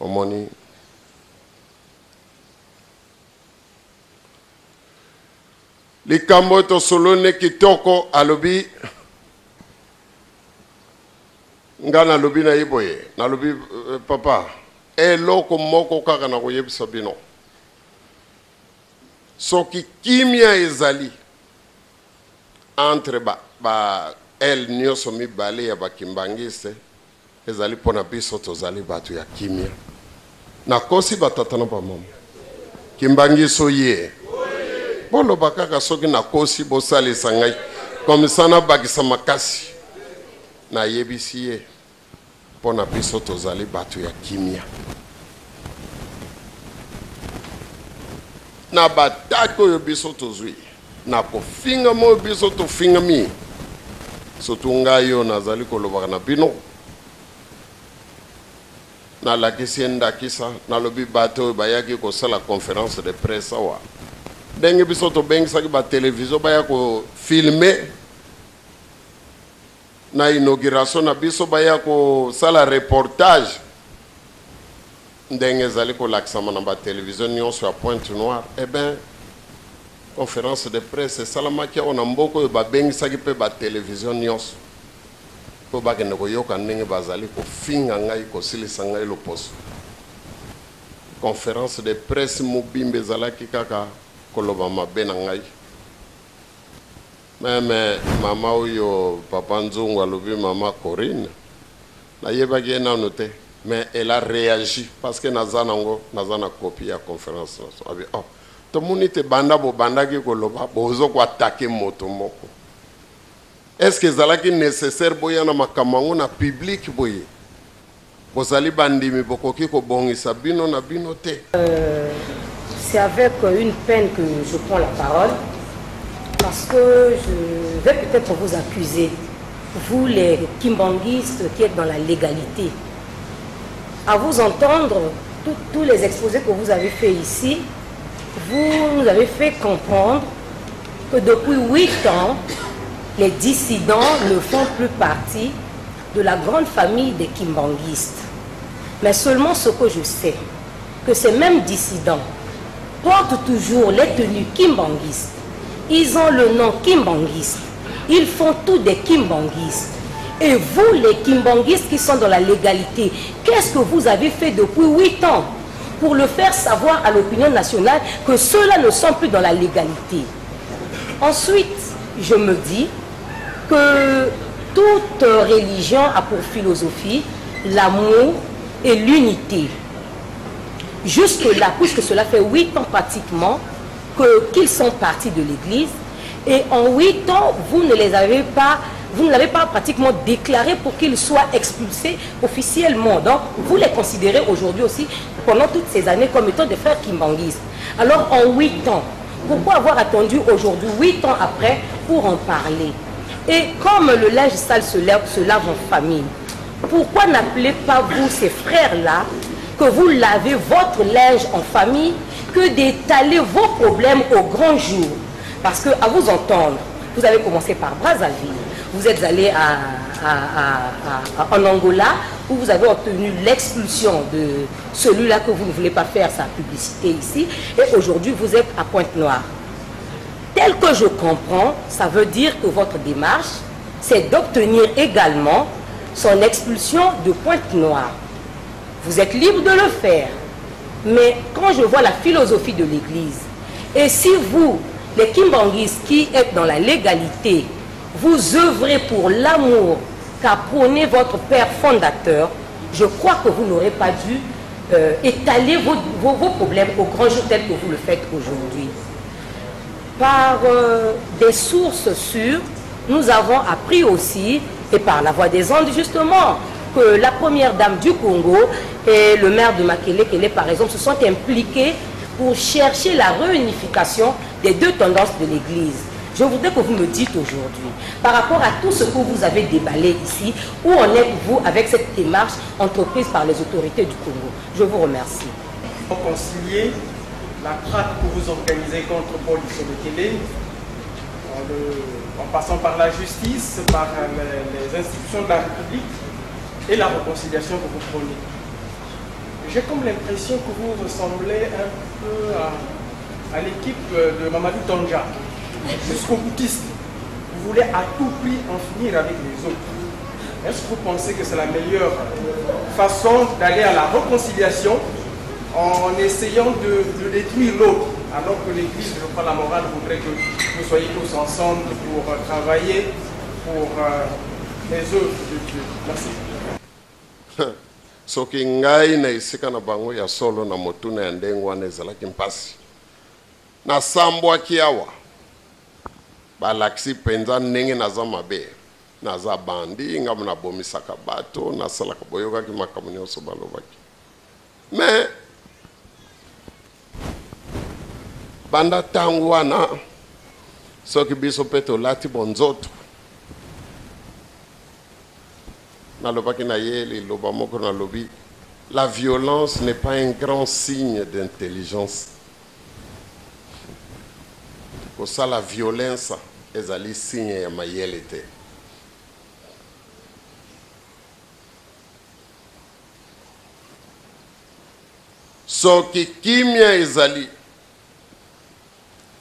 omoni likambo tosolone kitoko alobi nga nalobi na ye boye nalobi papa eloko moko kaka na koyebisa bino soki kimia ezali entre ba el nyonso mibale ya bakimbangiste ezali mpona biso tozali bato ya kimia nakosi batata na bamama kimbangiso ye boloba kaka soki nakosi bosalisa ngai komisa nabakisa makasi nayebisi ye mpona biso tozali bato ya kimia na bataki oyo biso tozwi na kofingama oyo biso tofingami sotu ngai oyo nazali kolobaka na bino nalakisi ye ndakisa nalobi bato oyo bayaki kosala conférence de presse awa ndenge biso tobengisaki batelevizio baya kofilme na inauguration na biso baya kosala reportage ndenge ezali kolakisama na batelevizio nyonso ya Pointe Noire eh bien conférence de presse esalamaki awa na mboka oyo babengisaki mpe batelevizio nyonso po bakende koyoka ndenge bazali kofinga ngai kosilisa ngai loposo conférence de presse mobimba ezalaki kaka koloba mabe na ngai meme mama oyo papa nzungu alobi mama Corinne nayebaki ye nano te mais elle a réagi parce que naza nango naza na copie ya conférence abi oh tomoni te banda bobandaki koloba bozo koatake moto moko est-ce que ezalaki nécessaire boya na makambo yango na public boye bozali bandimi bokoki kobongisa bino na bino te c'est avec une peine que je prends la parole parce que je vais peut-être vous accuser, vous les kimbanguistes qui êtes dans la légalité. À vous entendre, tous les exposés que vous avez fait ici, vous nous avez fait comprendre que depuis 8 ans, les dissidents ne font plus partie de la grande famille des kimbanguistes. Mais seulement ce que je sais, que ces mêmes dissidents portent toujours les tenues kimbanguistes. Ils ont le nom kimbanguiste. Ils font tout des kimbanguistes. Et vous, les kimbanguistes qui sont dans la légalité, qu'est-ce que vous avez fait depuis 8 ans pour le faire savoir à l'opinion nationale que ceux-là ne sont plus dans la légalité? Ensuite, je me dis que toute religion a pour philosophie l'amour et l'unité. Jusque-là, puisque cela fait 8 ans pratiquement qu'ils sont partis de l'Église, et en 8 ans, vous ne l'avez pas pratiquement déclaré pour qu'ils soient expulsés officiellement. Donc, vous les considérez aujourd'hui aussi, pendant toutes ces années, comme étant des frères kimbanguistes. Alors, en 8 ans, pourquoi avoir attendu aujourd'hui, 8 ans après, pour en parler? Et comme le linge sale se lave en famille, pourquoi n'appelez pas vous ces frères-là, que vous lavez votre linge en famille, que d'étaler vos problèmes au grand jour? Parce que, à vous entendre, vous avez commencé par Brazzaville, vous êtes allé en Angola, où vous avez obtenu l'expulsion de celui-là que vous ne voulez pas faire sa publicité ici, et aujourd'hui vous êtes à Pointe-Noire. Tel que je comprends, ça veut dire que votre démarche, c'est d'obtenir également son expulsion de Pointe-Noire. Vous êtes libre de le faire. Mais quand je vois la philosophie de l'Église, et si vous, les kimbanguistes qui êtes dans la légalité, vous œuvrez pour l'amour qu'a prôné votre père fondateur, je crois que vous n'aurez pas dû étaler vos problèmes au grand jour tel que vous le faites aujourd'hui. Par des sources sûres, nous avons appris aussi, et par la voix des ondes justement, que la première dame du Congo et le maire de Makele, par exemple, se sont impliqués pour chercher la réunification des deux tendances de l'Église. Je voudrais que vous me dites aujourd'hui, par rapport à tout ce que vous avez déballé ici, où en êtes-vous avec cette démarche entreprise par les autorités du Congo? Je vous remercie. Pour concilier la traque que vous organisez contre Paul Isobekele, en passant par la justice, par les institutions de la République, et la réconciliation que vous prônez. J'ai comme l'impression que vous ressemblez un peu à l'équipe de Mamadou Tandja, jusqu'au boutiste. Vous voulez à tout prix en finir avec les autres. Est-ce que vous pensez que c'est la meilleure façon d'aller à la réconciliation en essayant de détruire l'autre, alors que l'Église, je crois, la morale voudrait que vous soyez tous ensemble pour travailler pour les œuvres de Dieu? Merci. Soki ngai na isika na bango ya solo na motuna ya ndenge wana ezalaki mpasi nasambwaki awa balakisi mpenza ndenge naza mabe, naza bandi, ngamu nabomisaka bato, nasalaka boyokaki makambo nyonso balobaki. Me banda ntango wana soki biso mpe tolati bonzoto, nalobaki na ye liloba moko nalobi, la violence n'est pas un grand signe d'intelligence. Kosala violence ezali signe ya mayele te. Soki kimia ezali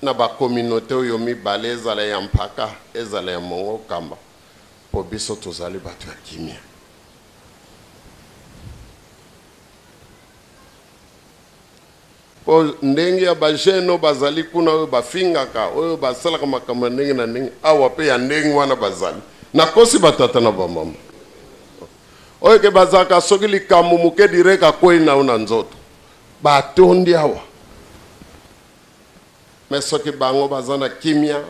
na ba communauté oyo mibale ezala ya mpaka ezala ya mongo kamba, po biso tozali bato ya kimia. Po ndenge ya bajeno bazali kuna oyo bafingaka oyo basalaka makambo ndenge na ndenge awa pe ya ndenge wana bazali nakosi batata na bamama oyo ke bazaka soki likambo moke direka kwei na una nzoto batondi awa. Me soki bango bazana kimia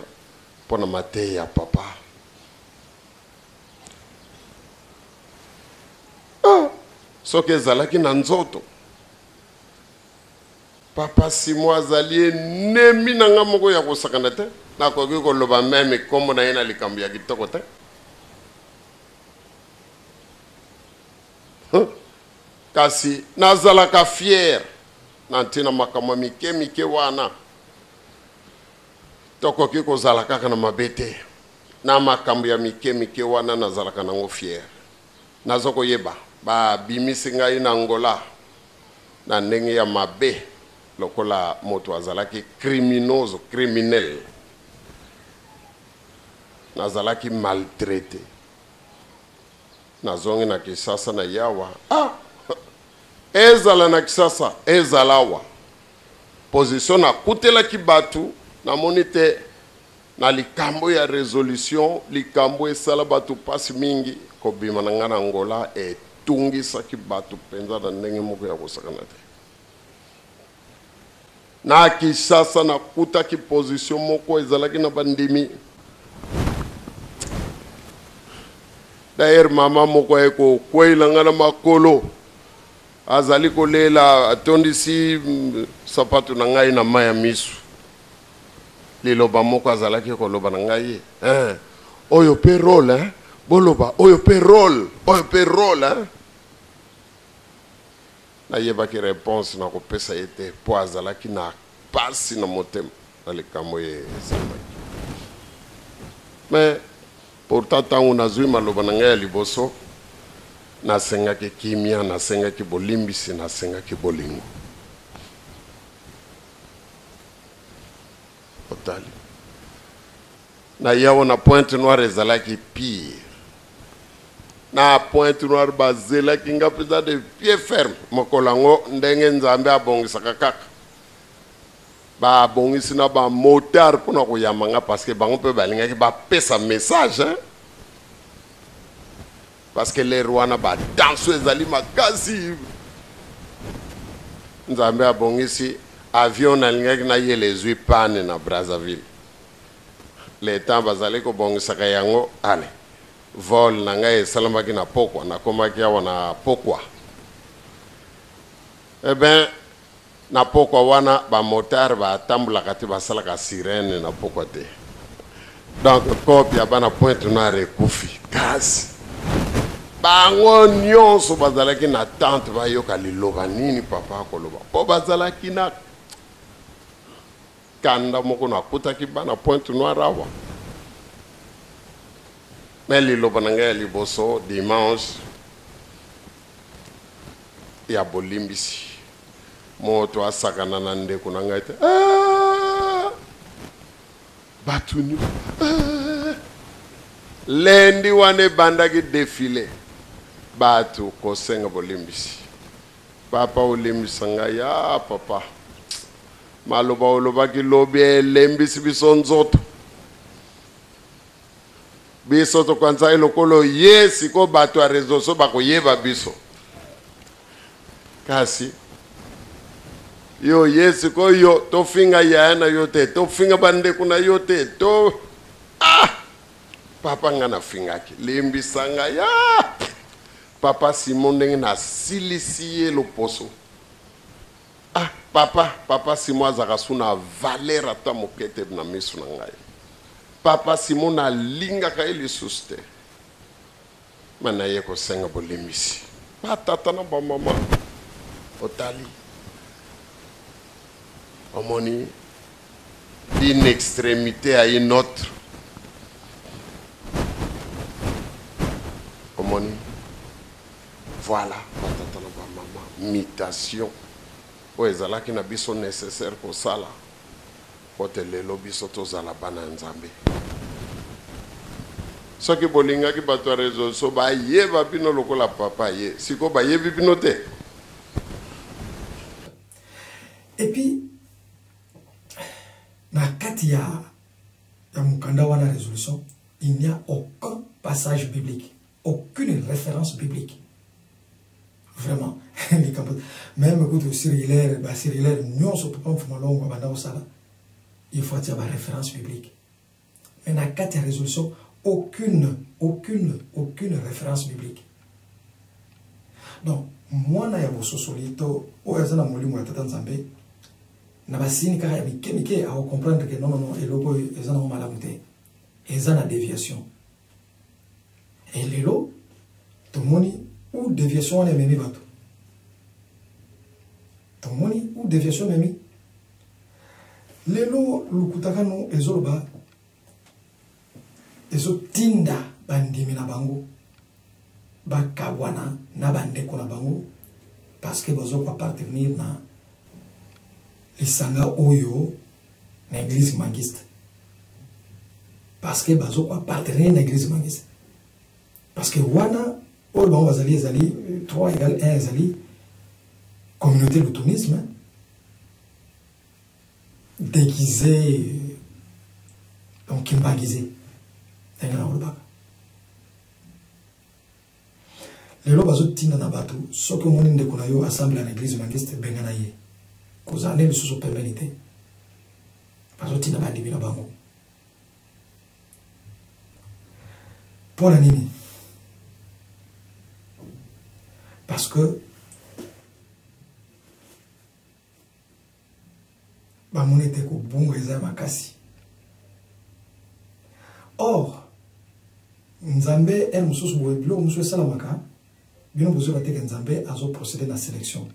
pona mate ya papa, soki ezalaki na nzoto papa Simo azali nemi na nga moko ya kosakana te, nakoki koloba meme kombo na ye na likambo ya kitoko te. Kasi nazalaka fier na ntina makambo mike mike wana tokoki kozala kaka na mabe te, na makambo ya mike mike wana nazalaka nango fier. nazoko yeba ba bimisi ngai na Angola na ndenge ya mabe lokola moto azalaki criminel nazalaki maltraité nazongi na Kisasa na yawa ezala na Kisasa ezalawa position na kutelaki batu na monite na likambo ya résolution likambo esala batu pasi mingi kobima na nga na Angola etungisaki batu penza na ndenge moko ya kosakana te na Kisasa na kutaki position moko ezalaki na bandimi d'ailleurs mama moko eko kwela nga na makolo azali kolela atondisi sapato na ngai na maya misu liloba moko azalaki koloba na ngai oyo pe role boloba oyo pe role na yebaki réponse na kopesa ete po azalaki na pasi na motema na likambo ye esalaki mais pourtant ntango nazwi maloba na ngai ya liboso nasengaki kimia nasengaki bolimbisi nasengaki bolingo otali na yawo na Pointe Noire ezalaki pire na Pointe Noire bazelaki nga mpenza de pied ferme mokolo yango ndenge Nzambe abongisaka kaka babongisi na bamotard mpona koyamba nga parce que bango mpe balingaki bapesa message parce que lere wana badanso ezali makasi Nzambe abongisi avion nalingaki nayela ezwi pane na Brazzaville le temps bazali kobongisaka yango ale vol na ngai esalamaki na Pokwa nakomaki awa na Pokwa ben na Pokwa wana bamotard batambulaka te basalaka sirene na Pokwa te donc kopi ya bana Pointe Noire ekufi kasi bango nyonso bazalaki na tante bayoka liloba nini papa akoloba po bazalaki na kanda moko nakutaki bana Pointe Noire awa mais liloba na ngai ya liboso dimanche ya bolimbisi moto asakana na ndeko na ngai te batuni lendi wane bandaki défilé batu kosenga bolimbisi papa olimbisa ngai ya papa maloba olobaki lobi elembisi biso nzoto biso tokwanza elokolo ye siko bato ya rezo so bakoyeba biso kasi yo ye siko yo tofinga yaya na yo te tofinga bandeko na yo te to papa nga nafingaki lembisa ngai ya papa Simon ndenge nasilisi ye loposo papa Simon azaka su na valeur ata moke te na miso na ngai papa Simon alingaka ye lisusu te ma na ye kosenga bolimbisi batata na bamama otali omoni d'une extrémité à une autre omoni voilà batata na bamama mutation oyo ezalaki na biso nécessaire kosala po te lelo biso tozala bana ya Nzambe soki bolingaki bato ya rezo so bayeba bino lokola papa ye siko bayebi bino te. Et puis na kati ya mukanda wana résolution il n'y a aucun passage biblique, aucune référence biblique. Vraiment. Même écoute Cyrillaire, Cyrillaire, nous sommes pas longue il faut dire la référence biblique. Mais dans quatre résolutions, aucune référence biblique. Donc, moi, na ya bososolito, o ezana molimo ya tata Nzambe, na basini kaka ya mike à comprendre que non, et logo ezana malamu te. Ezana déviation. Et lelo, tout le monde ou déviation on est même bateau. Tout le monde ou déviation même. Lelo lukutakano ezoloba ezo tinda bandimi na bango bakabwana na bandeko na bango parce que bazo appartenir na lisanga oyo na église mangiste parce que bazo appartenir na église mangiste parce que wana oyo bango bazali ezali 3 égale 1 ezali communauté de tourisme déguisé donc kimbangisé tengana olobaka lelo bazotinda na bato soki omoni ndeko na yo assemble na église mangiste benga na ye kozala nde lisusu pembeni te bazotinda bandimi na bango mpo na nini parce que bamoni ete kobunga eza makasi. Or nzambe ene mosusu boye biloko mosusu esalamaka bino bozwi bateke nzambe azoprocéder na sélection.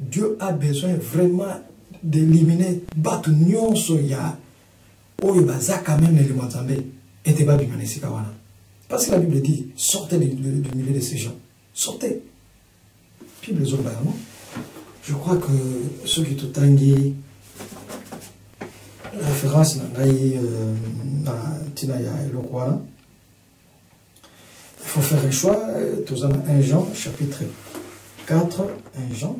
Dieu a besoin vraiment d'éliminer bato nyonso ya oyo baza quand même l'élément nzambe ete babima na esika wana. Parce que la Bible dit sortez du milieu de ces gens. Sortez. Bible ezoba yango. Je crois que ceux qui tout tangi la référence na tina ya eloko wana, il faut faire un choix. Tous en 1 Jean chapitre 4, 1 Jean.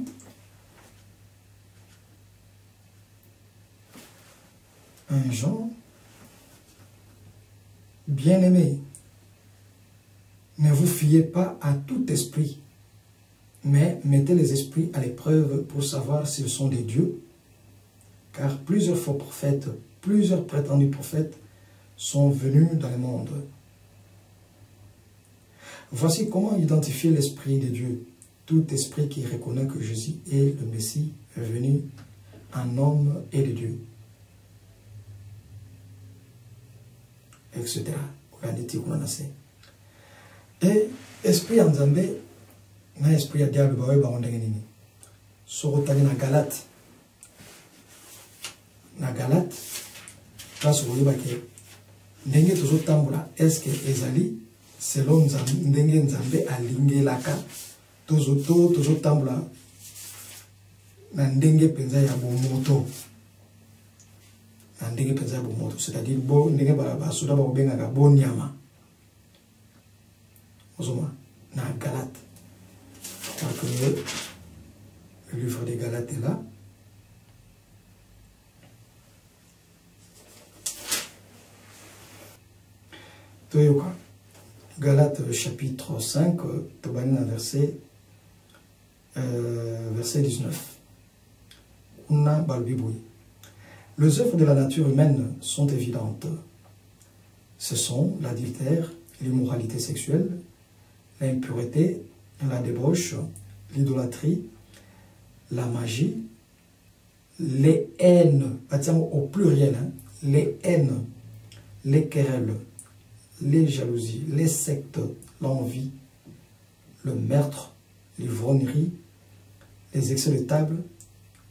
Un Jean, bien-aimé, ne vous fiez pas à tout esprit, mais mettez les esprits à l'épreuve pour savoir s'ils sont des dieux, car plusieurs faux prophètes, plusieurs prétendus prophètes sont venus dans le monde. Voici comment identifier l'esprit de Dieu. Tout esprit qui reconnaît que Jésus est le Messie est venu en homme et de Dieu. Etc. Et esprit en Zambé, na esprit à diable bawe ba ondenge nini. Sorotali na Galate. Na Galate, place où il ke ndenge tozo tambola, est-ce que ezali selon ndenge Nzambe alingelaka tozo tambola na ndenge penza ya bomoto. C'est-à-dire bon ndenge ba soda ba benga ka bon nyama ozoma na Galate. Le livre des Galates est là. Toyoka Galates chapitre 5 tobanina verset 19. Una balbiboui. Les œuvres de la nature humaine sont évidentes. Ce sont l'adultère, l'immoralité sexuelle, l'impureté, la débauche, l'idolâtrie, la magie, les haines, au pluriel, hein, les haines, les querelles, les jalousies, les sectes, l'envie, le meurtre, l'ivrognerie, les excès de table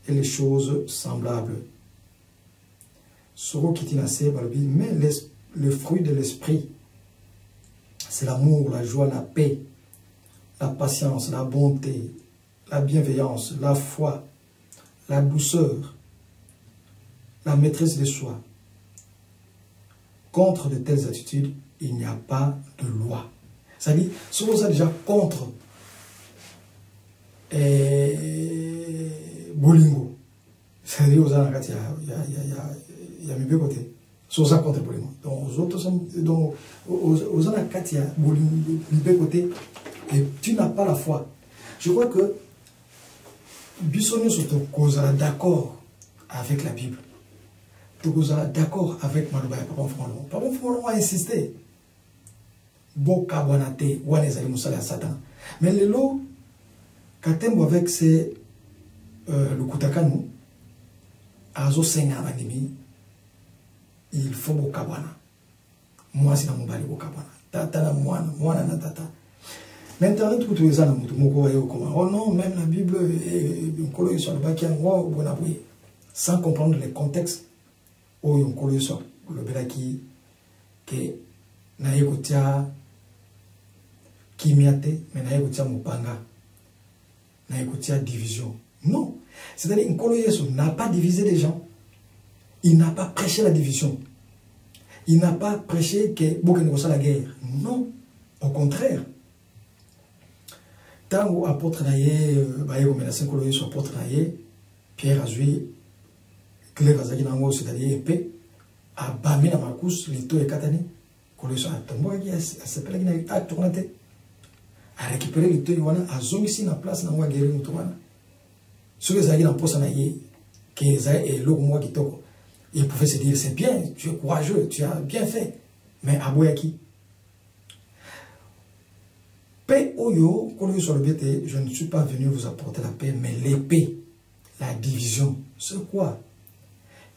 et les choses semblables. Mais le fruit de l'esprit, c'est l'amour, la joie, la paix, la patience, la bonté, la bienveillance, la foi, la douceur, la maîtrise de soi. Contre de telles attitudes, il n'y a pas de loi. C'est-à-dire, si vous êtes déjà contre Bolingo, c'est-à-dire, vous avez il y a mes côtés. Sur ça contre Bolingo. Donc, aux autres, donc, aux Anakatia, Bolingo, côté, et tu n'as pas la foi. Je crois que Bissonio surtout causera d'accord avec la Bible. Tu causera d'accord avec Maloba et Papa Fronlon. Papa Fronlon a insisté. Boka Wanate, Wanezali Moussala Satan. Mais le lot, Katembo avec c'est le Kutakanu, Azo Senga Vanimi, il faut Bokawana. Moi, c'est dans mon bali Bokawana. Tata na moana na tata. Maintenant, tout les ans, oh non, même la Bible, sans comprendre les contextes, où on colle sur le Belaki, que Naïkotia, kimiate, mais na ekotia mupanga, na ekotia division. Non. C'est-à-dire, Nkolo Yesu n'a pas divisé les gens. Il n'a pas prêché la division. Il n'a pas prêché que Bokene la guerre. Non. Au contraire. Tant que apôtre naye, baye menacé Nkolo Yesu apôtre naye, Pierre Azui, Claire Azaki nango, c'est-à-dire épée, a bami na Marcus, lito et katani, Nkolo Yesu a tombé, a s'appelé qui a tourné, a récupéré lito et wana, a zongi si na place nango a guéri mutuana. Ce que Zagi n'a pas sanaye, que Zagi est l'eau moi qui toko. Il pouvait se dire, c'est bien, tu es courageux, tu as bien fait. Mais à Boyaki. Paix Oyo, je ne suis pas venu vous apporter la paix, mais l'épée, la division. C'est quoi?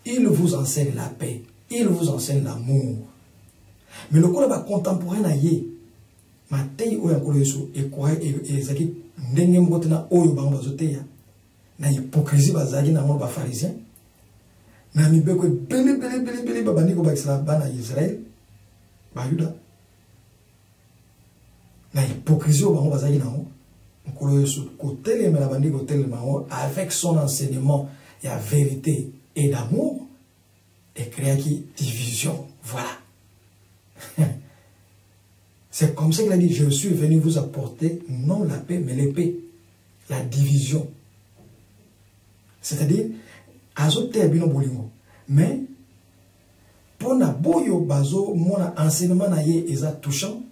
Il vous enseigne la paix, il vous enseigne l'amour. Mais le corps contemporain naïe, ma taille Oyo Koloyeso, et quoi, et Zagi, n'engem gotena Oyo Bambazoteya. Na hypocrisie bazali na ba pharisien na mibeko bele babani ko ba bana Israël ba Yuda na hypocrisie ba bazali na Nkolo Yesu côté les la bandi côté le mao avec son enseignement il y a vérité et d'amour et créer qui division, voilà. C'est comme ça qu'il a dit, je suis venu vous apporter non la paix mais l'épée, la division. C'est-à-dire, azote abino bolingo. Mais, pour na boyo bazo, mon enseignement na ye eza touchant.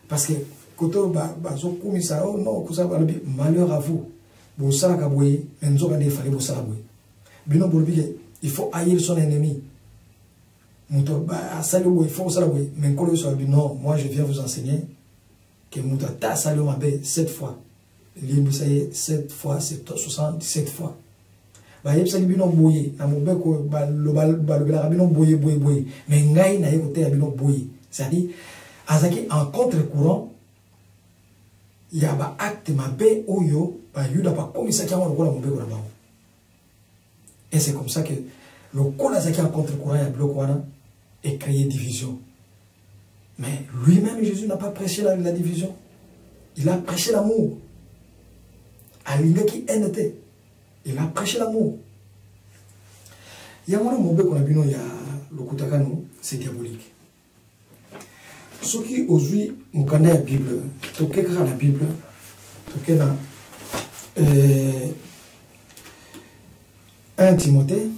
Parce que, koto bazo kumisa, oh non, kusa balobi, malheur à vous. Bo sala kaboye, menzo kande fallait bo sala boye. Bino bolobi, il faut haïr son ennemi. Mouto, bah, sali boye, il faut sala boye. Mais kolo so abi, non, moi je viens vous enseigner que mouto ta sali mabe 7 fois. Libre, ça y est, 7 fois, c'est 77 fois. Ba yeb sali bino boye na mobeko ba lobala bino boye mais ngai na yekote bino boye, c'est-à-dire azaki en contre-courant ya ba acte mabe oyo ba yuda pa komisa kyango lokola mobeko na bango. Et c'est comme ça que le kola azaki en contre-courant ya bloc wana et créer division. Mais lui-même Jésus n'a pas prêché la division. Il a prêché l'amour. Alingaki NT. Il a prêché l'amour. Il y a un mot qu'on a vu, il y a le Kutakano, c'est diabolique. Ce qui aujourd'hui, nous connaissons la Bible, tout ce la Bible, tout ce dans 1 Timothée,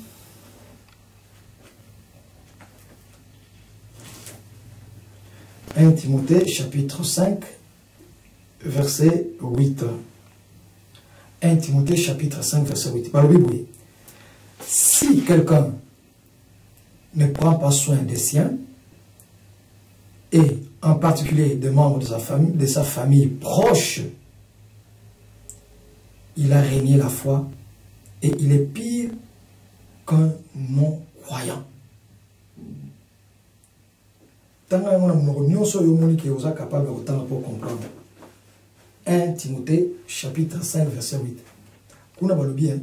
chapitre 5, verset 8. 1 Timothée chapitre 5 verset 8. Par le Bible, si quelqu'un ne prend pas soin des siens, et en particulier des membres de sa famille proche, il a régné la foi et il est pire qu'un non-croyant. Tant que vous êtes capable de comprendre. 1 Timothée chapitre 5 verset 8. Kuna balobi hein,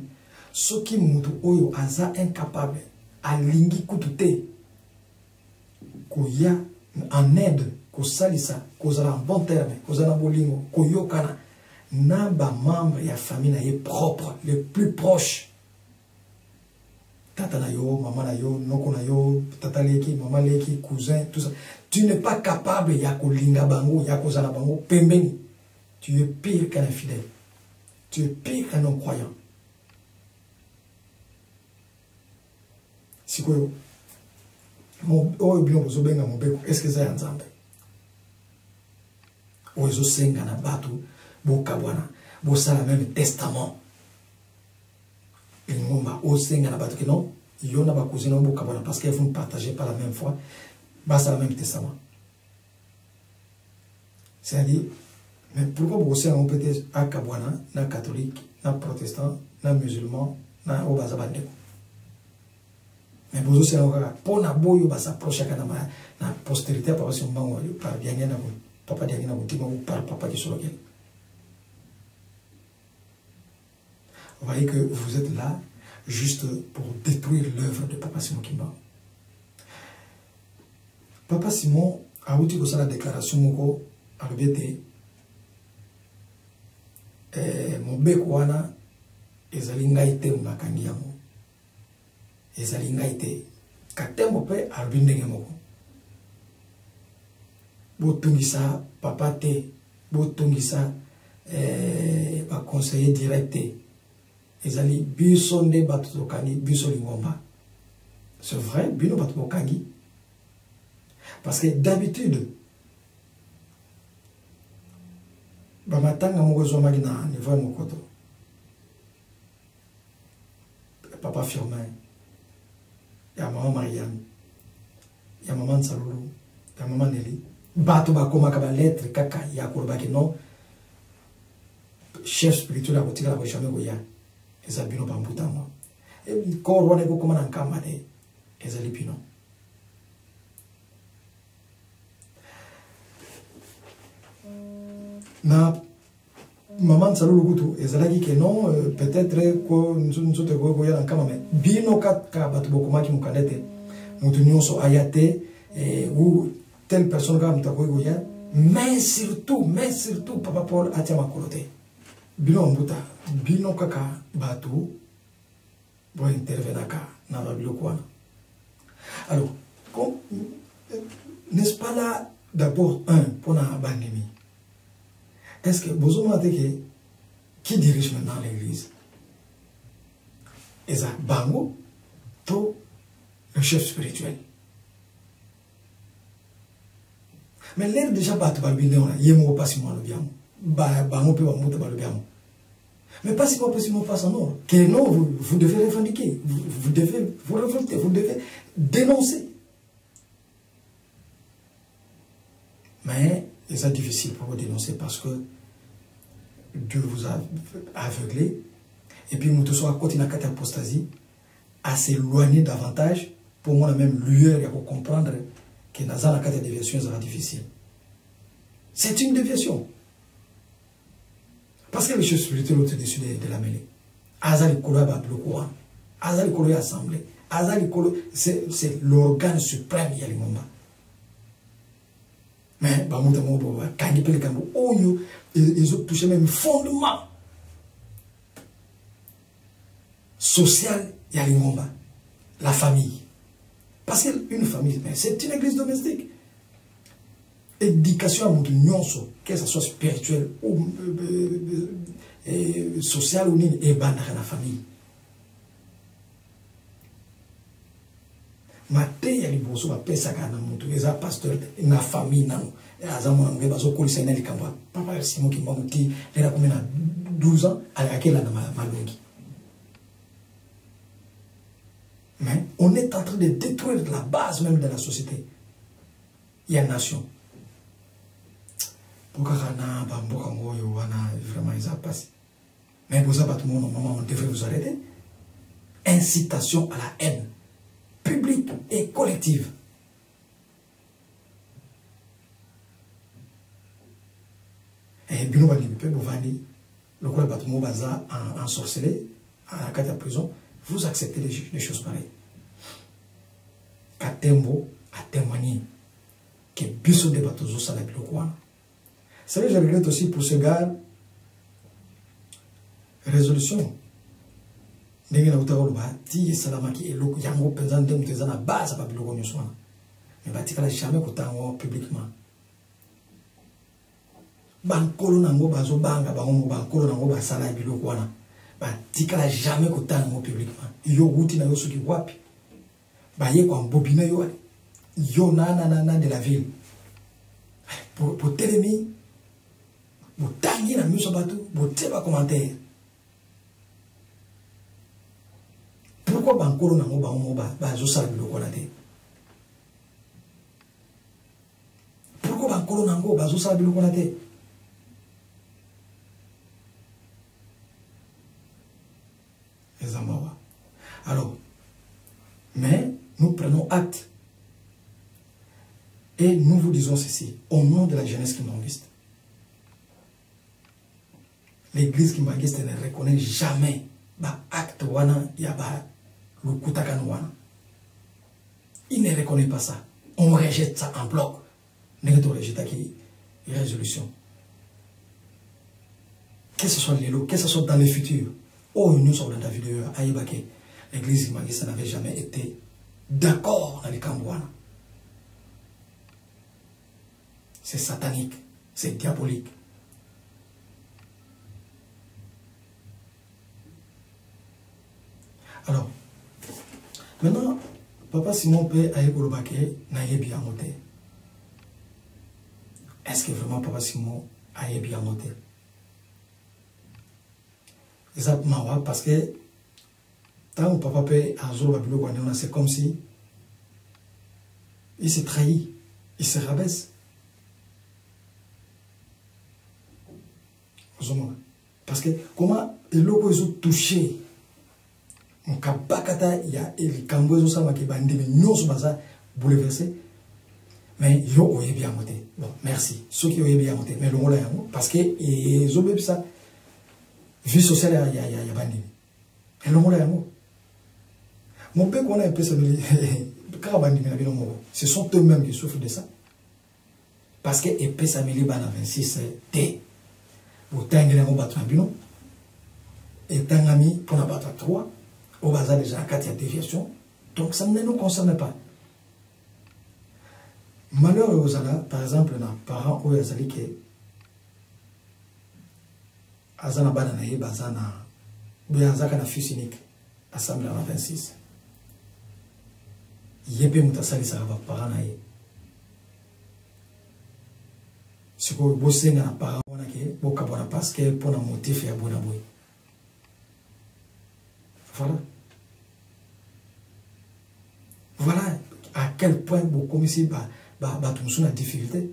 soki mutu oyo aza incapable alingi kutute koya en aide kosalisa kozala en bon terme kozala bolingo koyokana na ba membre ya famille na ye propre les plus proches, tata na yo, maman na yo, noko na yo, tata leki, maman leki, cousin, tout ça. Tu n'es pas capable ya kolinga bango, ya kozala bango pembeni. Tu es pire qu'un infidèle. Tu es pire qu'un non-croyant. Si quoi, est-ce que c'est un zambé? Ou est-ce que c'est un batu, bokabwana, bosala même testament. Et nous, on sait un batu que non, il y en a pas cousin bokabwana parce qu'ils vont partager par la même foi, basa le même testament. C'est-à-dire, mais pourquoi vous aussi on peut être à Kabwana, na catholique, na protestant, na musulman, na obazabandeko. Mais vous aussi on va pour na boyo basa proche kana na postérité par si on par bien na papa dia na boutique ou par papa qui sur lequel. Vous voyez que vous êtes là juste pour détruire l'œuvre de Papa Simon Kimba. Papa Simon a outil que ça la déclaration moko a l'objectif mobeko wana ezali ngai te makangi yango ezali ngai te katembo pe alobi ndenge moko botungisa papa te botungisa baconseiller direct te ezali biso nde bato tokani biso lingomba c'est vrai bino bato bokangi parce que d'habitude bamatanga moko ezwamaki na niveau ya mokoto papa Firmin ya mama Marianne ya mama Nsalulu ya mama Nelly bato bakomaka balettre kaka ya kolobaki non chef spirituel akotikala ko jamais koya eza bino bambuta mwa corps wana ekokoma na nkamba te ezali bino na maman Nsalulu kutu ezalaki ke non peut-être ko nzote ko koya na nkamba mais bino kaka bato bokomaki mokanda te mutu nyonso aya te ou telle personne kaka mutu akoki koya mais surtout papa Paul atia makolo te bino mbuta bino kaka bato bo intervenaka na babiloko wana. Alors n'est-ce pas là d'abord pour la bandémie? Est-ce que vous avez qui dirige maintenant l'église? Et ça, Bango, pour le chef spirituel. Mais l'air déjà pas de balbiner, il y a pas si moi le bien. Bango peut monter par le bien. Mais pas si moi possible pas non. Que non, vous devez revendiquer, vous devez vous révolter, vous devez dénoncer. Mais c'est difficile pour vous dénoncer parce que Dieu vous a aveuglé. Et puis nous tous à côté de la apostasie, à s'éloigner davantage. Pour moi, la même lueur, il faut comprendre que dans la carte de déviation sera difficile. C'est une déviation. Parce que les choses spirituelles ont décidé de la mêler. Azali Kolo va bloquer. Azali Kolo est assemblé. Azali Kolo, c'est l'organe suprême, il y a les moments. Mais ils ont touché même fondement social, il y a les moments. La famille. Parce qu'une famille, c'est une église domestique. Éducation à mon nyonso, que ce soit spirituel ou social ou nini, et ban la famille. Mate ya liboso ba pesa kana mutu eza pasteur na famille nano azamu nge bazo kolisa ina likamba papa Simon Kimbanguti lera komena 12 ans akela na malongi. Mais on est en train de détruire la base même de la société. Il y a une nation. Pourquoi kana bamboka ngoyo wana vraiment ils a passé. Mais vous avez tout le monde on devrait vous arrêter. Incitation à la haine publique et collective. Et Bino Banipe Bovani, le quoi Batoumo Baza en sorcelé, à la carte de prison, vous acceptez les choses pareilles. Katembo a témoigné que Bisso de Batozo Salab le quoi. C'est vrai, je regrette aussi pour ce gars, résolution. Mais jamais publiquement. Bankolo nango bazo banga bango bankolo nango basala biloko wana. Batikala jamais kotango publiquement. Yo guti na yo soki wapi. Baye kwa mbobina yo yo nana de la ville. Pour télémi, pour tangi na miso batu, pour teba commentaire. Pourquoi bankolo nango bango bazo sala biloko wana te? Pourquoi bankolo nango bazo sala biloko wana te? Alors, mais nous prenons acte et nous vous disons ceci au nom de la jeunesse kimbanguiste. L'église kimbanguiste ne reconnaît jamais acte wana yaba lukutakan wana. Il ne reconnaît pas ça. On rejette ça en bloc. Nous rejetons qui résolution. que ce soit l'élo, que ce soit dans le futur, oh, nous sommes dans la vidéo, aïbake, l'église Imagisa n'avait jamais été d'accord dans les Cambouana. C'est satanique, c'est diabolique. Alors, maintenant, Papa Simon peut aller au Lobake, n'aille bien noté. Est-ce que vraiment Papa Simon aille bien noté? Exactement, parce que tant que Papa peut en Zoro Babilo, c'est comme si il s'est trahi, il se rabaisse. Parce que comment les locaux ils ont touché, on kabakata il y a les camboues ça qui bandit mais non ce bazar bouleversé, mais yo oye bien monté. Bon merci ceux qui oye bien monté mais le là parce que ils ont ça vie sociale il y a bandit. Et le là mon père qu'on a un peu ça ce sont eux-mêmes qui souffrent de ça parce que épée Samili Bana 26 T. Au Tangé on bat un bilan et Tangami pour la battre 3 au bazar déjà à 4 déviation donc ça ne nous concerne pas. Malheur aux ala par exemple na parents ou yazali ke azana bana na ye bazana bianzaka na fils unique assemblée en 26 yebe mutasali ça va parents na ye. Si vous bossez dans la parole, vous avez parce que pour un motif, il y a bon aboué. Voilà. Voilà à quel point vous commencez à la difficulté.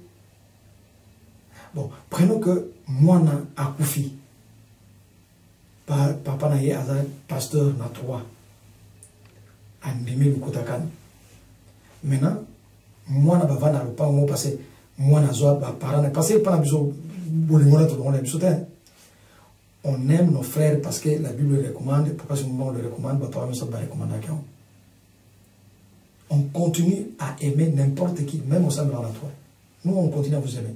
Bon, prenons que moi, à Koufi, papa n'a eu un pasteur na 3, à Ndimi le Kotakan. Maintenant, moi, n'a pas dans le pas où passer. Moi, on aime nos frères parce que la Bible le recommande. Pourquoi ce moment on le recommande? On continue à aimer n'importe qui, même au sein de la nature. Nous, on continue à vous aimer.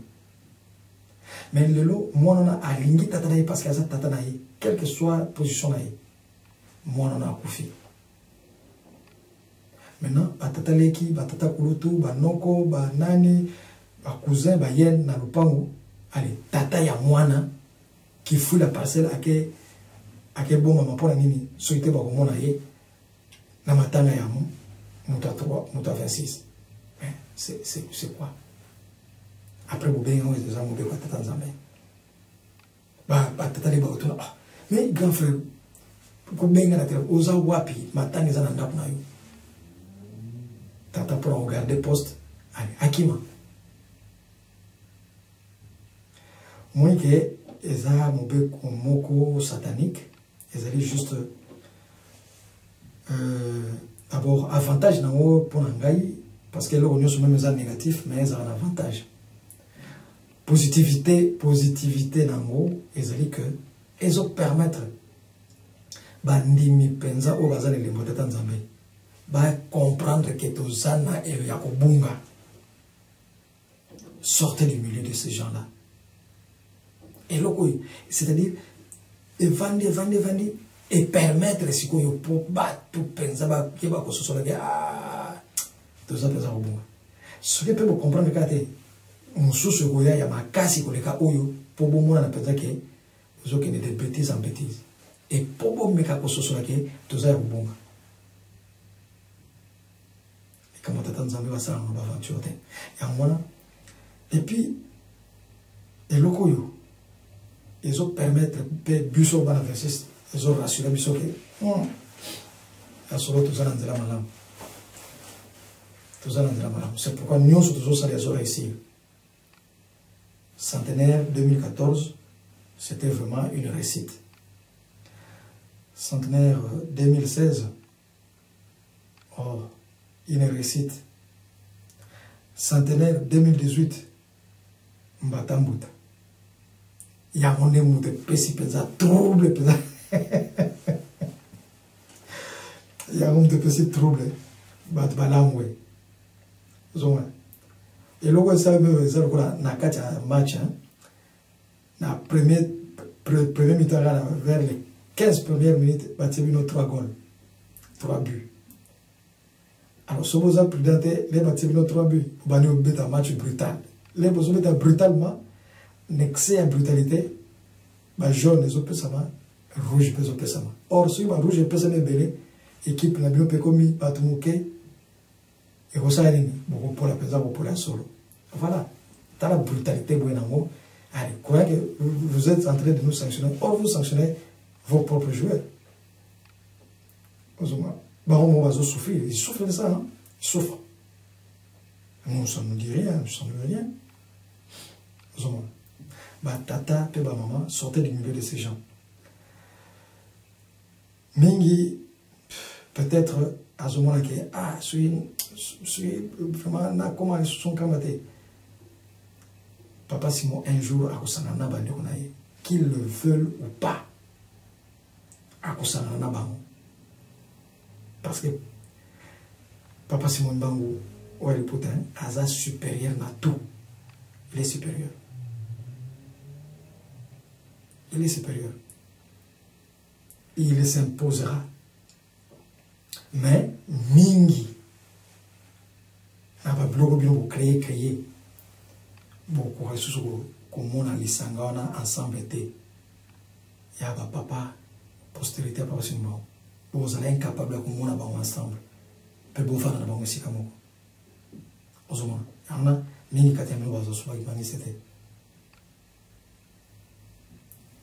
Mais le lot, moi, on a aligné tatanaï parce qu'il y a tatanaï, quelle que soit la position naï. Moi, on a koufi. Maintenant, batataleki, batatakulutu, banoko, banani. Ba cousin ba yen na lupango allez tata ya mwana qui fout la parcelle ake bon maman pour nini souhaité ba komona ye na matanga ya muta 3 muta 26 c'est quoi après vous bien on les a mobé ba tata nzambe ba tata le ba otuna mais grand frère ko benga na tele oza wapi matanga za na ndapo na yo tata pour regarder poste allez akima. Moi que eza mobe moko satanique, ils allaient juste d'abord avantage pour nangai parce que l'on est même négatif mais ils ont un avantage. Positivité nango, ils allaient que ils ont permettre bandimi penza au bazar les mots de Tanzanie ba comprendre que tozana et yakobunga sortez du milieu de ces gens-là. Et c'est-à-dire, et vendre, et permettre si vous pouvez battre, penser, que vous soyez là, tout ça, penser au bon. Ce qui peut vous comprendre, c'est que on sous il y a ma casse, pour vous montrer que vous avez des bêtises en bêtises. Et pour vous mettre que ce que tout ça est bon. Et comment t'attends, va ça en aventure. Et puis, et l'okoyo. Ils ont permis de busso dans la verset, ils ont rassuré busso que la solo tout ça dans la malam. Tout ça dans la malam. C'est pourquoi nous sommes tous ça les réussir. Centenaire 2014, c'était vraiment une réussite. Centenaire 2016, oh, une réussite. Centenaire 2018, Mbatambuta. Il y a un monde de pessimiste, trouble, il y a un monde de pessimiste, trouble, batbalamwe. Et là, ça me fait un match, na premier premier mi-temps, vers les 15 premières minutes, Batibino 3 goals, 3 buts. Alors, ce besoin prudent, les Batibino 3 buts, vous allez au un match brutal. Les besoins de brutalement, l'excès à brutalité, jaune, les autres pesama, rouge, les autres pesama. Or, si vous rouge, les pesama belé, équipe la bio pekomi, batumouké, et vous savez, pour la pesama, pour la solo. Voilà. Dans la brutalité, allez, croyez que vous êtes en train de nous sanctionner. Or, vous sanctionnez vos propres joueurs. On va souffrir. Ils souffrent de ça. Hein? Ils souffrent. Nous, ça ne nous dit rien. Ça ne nous dit rien. Tata et maman sortez du milieu de ces gens. Mingi, peut-être, à ce moment-là, je suis vraiment, comment ils se sont camatés. Papa Simon, un jour, à Kosanana Bandekonaye, qu'ils le veulent ou pas, à Kosanana Bango. Parce que Papa Simon Bango, ou le potin, Aza supérieur à tout. Il est supérieur. Il est supérieur. Il s'imposera. Mais, Mingi, n'a pas bloqué pour créer. Beaucoup de ressources comme on a lisanga ensemble été. Il y a papa, postérité, papa Simon. Vous allez incapable comme on a ensemble. Peu bon faire dans la banque aussi comme vous. Ozoma, il y en a mini catégories de choses qui c'était.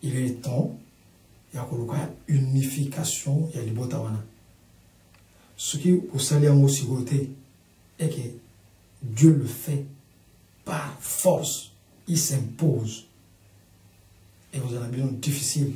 Il est temps, il y a une unification, il y a les botawana. Ce qui vous salez en aussi côté est que Dieu le fait par force, il s'impose. Et vous avez besoin difficile.